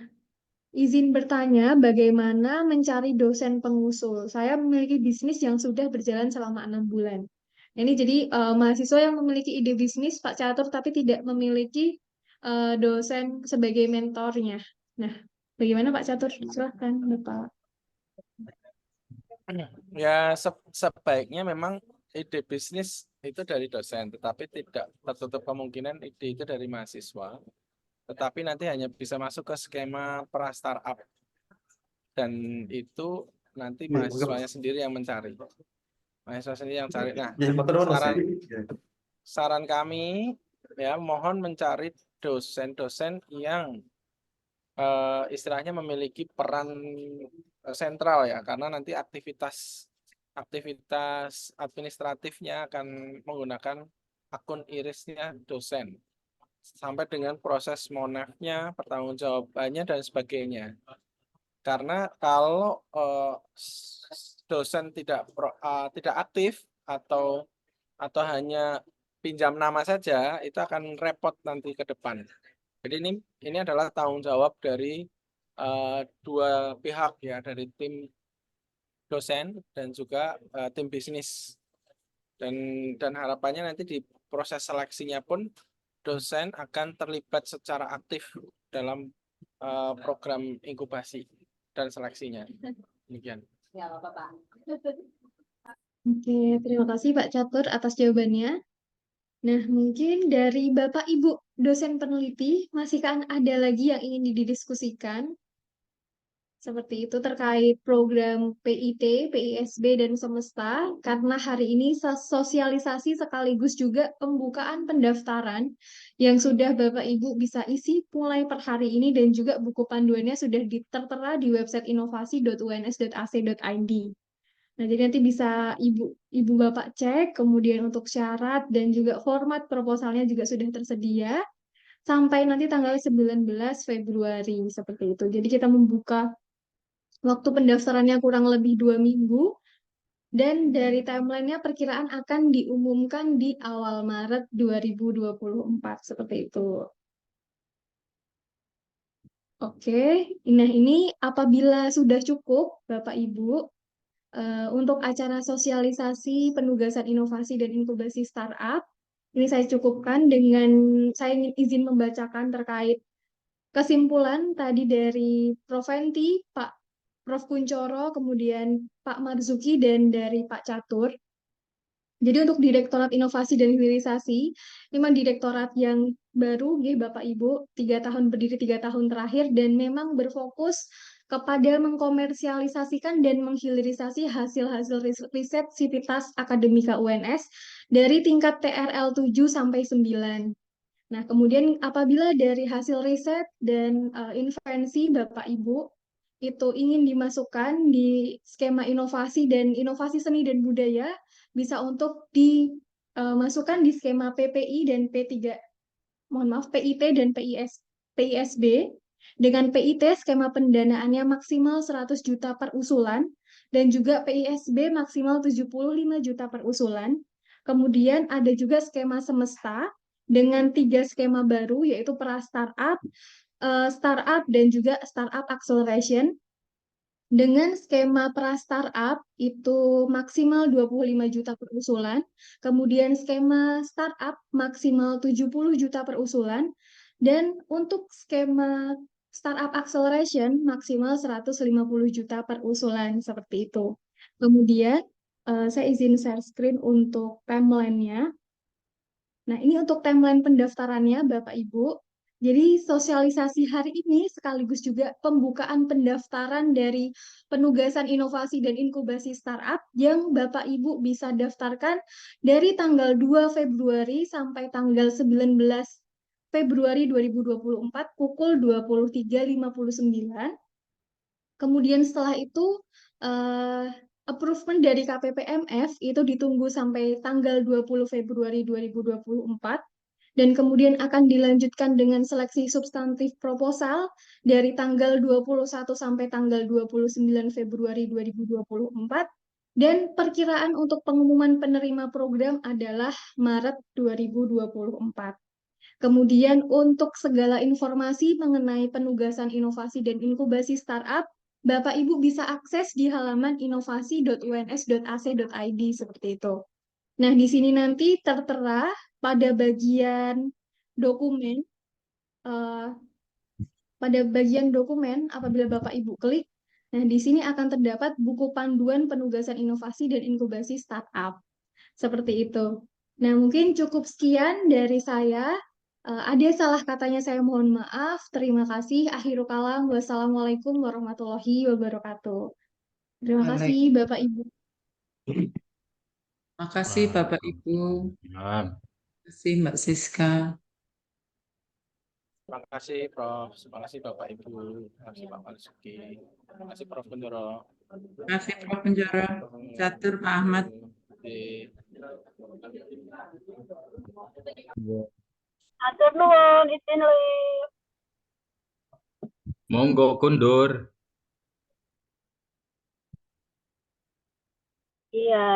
izin bertanya bagaimana mencari dosen pengusul. Saya memiliki bisnis yang sudah berjalan selama 6 bulan. Ini jadi mahasiswa yang memiliki ide bisnis, Pak Catur, tapi tidak memiliki dosen sebagai mentornya. Nah, bagaimana Pak Catur? Silahkan, Bapak. Ya, sebaiknya memang ide bisnis itu dari dosen, tetapi tidak tertutup kemungkinan ide itu dari mahasiswa. Tetapi nanti hanya bisa masuk ke skema pra-startup. Dan itu nanti mahasiswanya sendiri yang mencari. Mahasiswa sendiri yang cari. Nah, saran kami ya mohon mencari dosen-dosen yang istilahnya memiliki peran sentral ya, karena nanti aktivitas administratifnya akan menggunakan akun irisnya dosen, sampai dengan proses monefnya, pertanggungjawabannya, dan sebagainya. Karena kalau dosen tidak aktif atau hanya pinjam nama saja, itu akan repot nanti ke depan. Jadi ini adalah tanggung jawab dari dua pihak ya, dari tim dosen dan juga tim bisnis. Dan harapannya nanti di proses seleksinya pun dosen akan terlibat secara aktif dalam program inkubasi dan seleksinya. Demikian. Oke, terima kasih Pak Catur atas jawabannya. Nah, mungkin dari Bapak Ibu dosen peneliti, masih kan ada lagi yang ingin didiskusikan? Seperti itu terkait program PIT, PISB, dan Semesta, karena hari ini sosialisasi sekaligus juga pembukaan pendaftaran yang sudah Bapak Ibu bisa isi mulai per hari ini, dan juga buku panduannya sudah tertera di website inovasi.uns.ac.id. Nah, jadi nanti bisa Ibu Bapak cek, kemudian untuk syarat dan juga format proposalnya juga sudah tersedia, sampai nanti tanggal 19 Februari, seperti itu. Jadi kita membuka waktu pendaftarannya kurang lebih 2 minggu, dan dari timelinenya perkiraan akan diumumkan di awal Maret 2024, seperti itu. Oke, nah ini apabila sudah cukup, Bapak Ibu, untuk acara sosialisasi penugasan inovasi dan inkubasi startup, ini saya cukupkan dengan saya izin membacakan terkait kesimpulan tadi dari Prof. Fenty, Pak Prof. Kuncoro, kemudian Pak Marzuki, dan dari Pak Catur. Jadi untuk Direktorat Inovasi dan Hilirisasi, memang direktorat yang baru, Bapak Ibu, 3 tahun berdiri, 3 tahun terakhir, dan memang berfokus kepada mengkomersialisasikan dan menghilirisasi hasil-hasil riset Sivitas Akademika UNS dari tingkat TRL 7 sampai 9. Nah, kemudian apabila dari hasil riset dan invensi Bapak Ibu itu ingin dimasukkan di skema inovasi dan inovasi seni dan budaya, bisa untuk dimasukkan di skema PPI dan P3, PIT dan PISB. Dengan PIT skema pendanaannya maksimal 100 juta per usulan, dan juga PISB maksimal 75 juta per usulan. Kemudian ada juga skema Semesta dengan 3 skema baru, yaitu pra-startup, startup, dan juga startup acceleration. Dengan skema pra-startup itu maksimal 25 juta per usulan, kemudian skema startup maksimal 70 juta per usulan, dan untuk skema startup acceleration maksimal 150 juta per usulan, seperti itu. Kemudian saya izin share screen untuk timeline-nya. Nah, ini untuk timeline pendaftarannya, Bapak Ibu. Jadi sosialisasi hari ini sekaligus juga pembukaan pendaftaran dari penugasan inovasi dan inkubasi startup yang Bapak Ibu bisa daftarkan dari tanggal 2 Februari sampai tanggal 19 Februari 2024 pukul 23.59. Kemudian setelah itu approvement dari KPPMF itu ditunggu sampai tanggal 20 Februari 2024. Dan kemudian akan dilanjutkan dengan seleksi substantif proposal dari tanggal 21 sampai tanggal 29 Februari 2024. Dan perkiraan untuk pengumuman penerima program adalah Maret 2024. Kemudian untuk segala informasi mengenai penugasan inovasi dan inkubasi startup, Bapak Ibu bisa akses di halaman inovasi.uns.ac.id, seperti itu. Nah, di sini nanti tertera pada bagian dokumen, apabila Bapak Ibu klik, nah di sini akan terdapat buku panduan penugasan inovasi dan inkubasi startup, seperti itu. Nah, mungkin cukup sekian dari saya. Ada salah katanya saya mohon maaf. Terima kasih. Akhirul kalam. Wassalamualaikum warahmatullahi wabarakatuh. Terima kasih Bapak Ibu. Makasih Bapak Ibu. Terima kasih Mbak Siska. Terima kasih Prof. Terima kasih Bapak Ibu. Terima kasih Pak Marzuki. Terima kasih Prof. Kuncoro. Terima kasih Prof. Kuncoro, Catur, Pak Ahmad. Atur nuwun, izin live. Monggo kundur. Iya.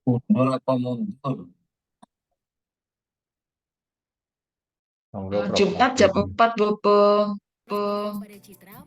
Kundur apa mundur? Monggo, Prof. Jumat jam 4, Bobo. Pada Citra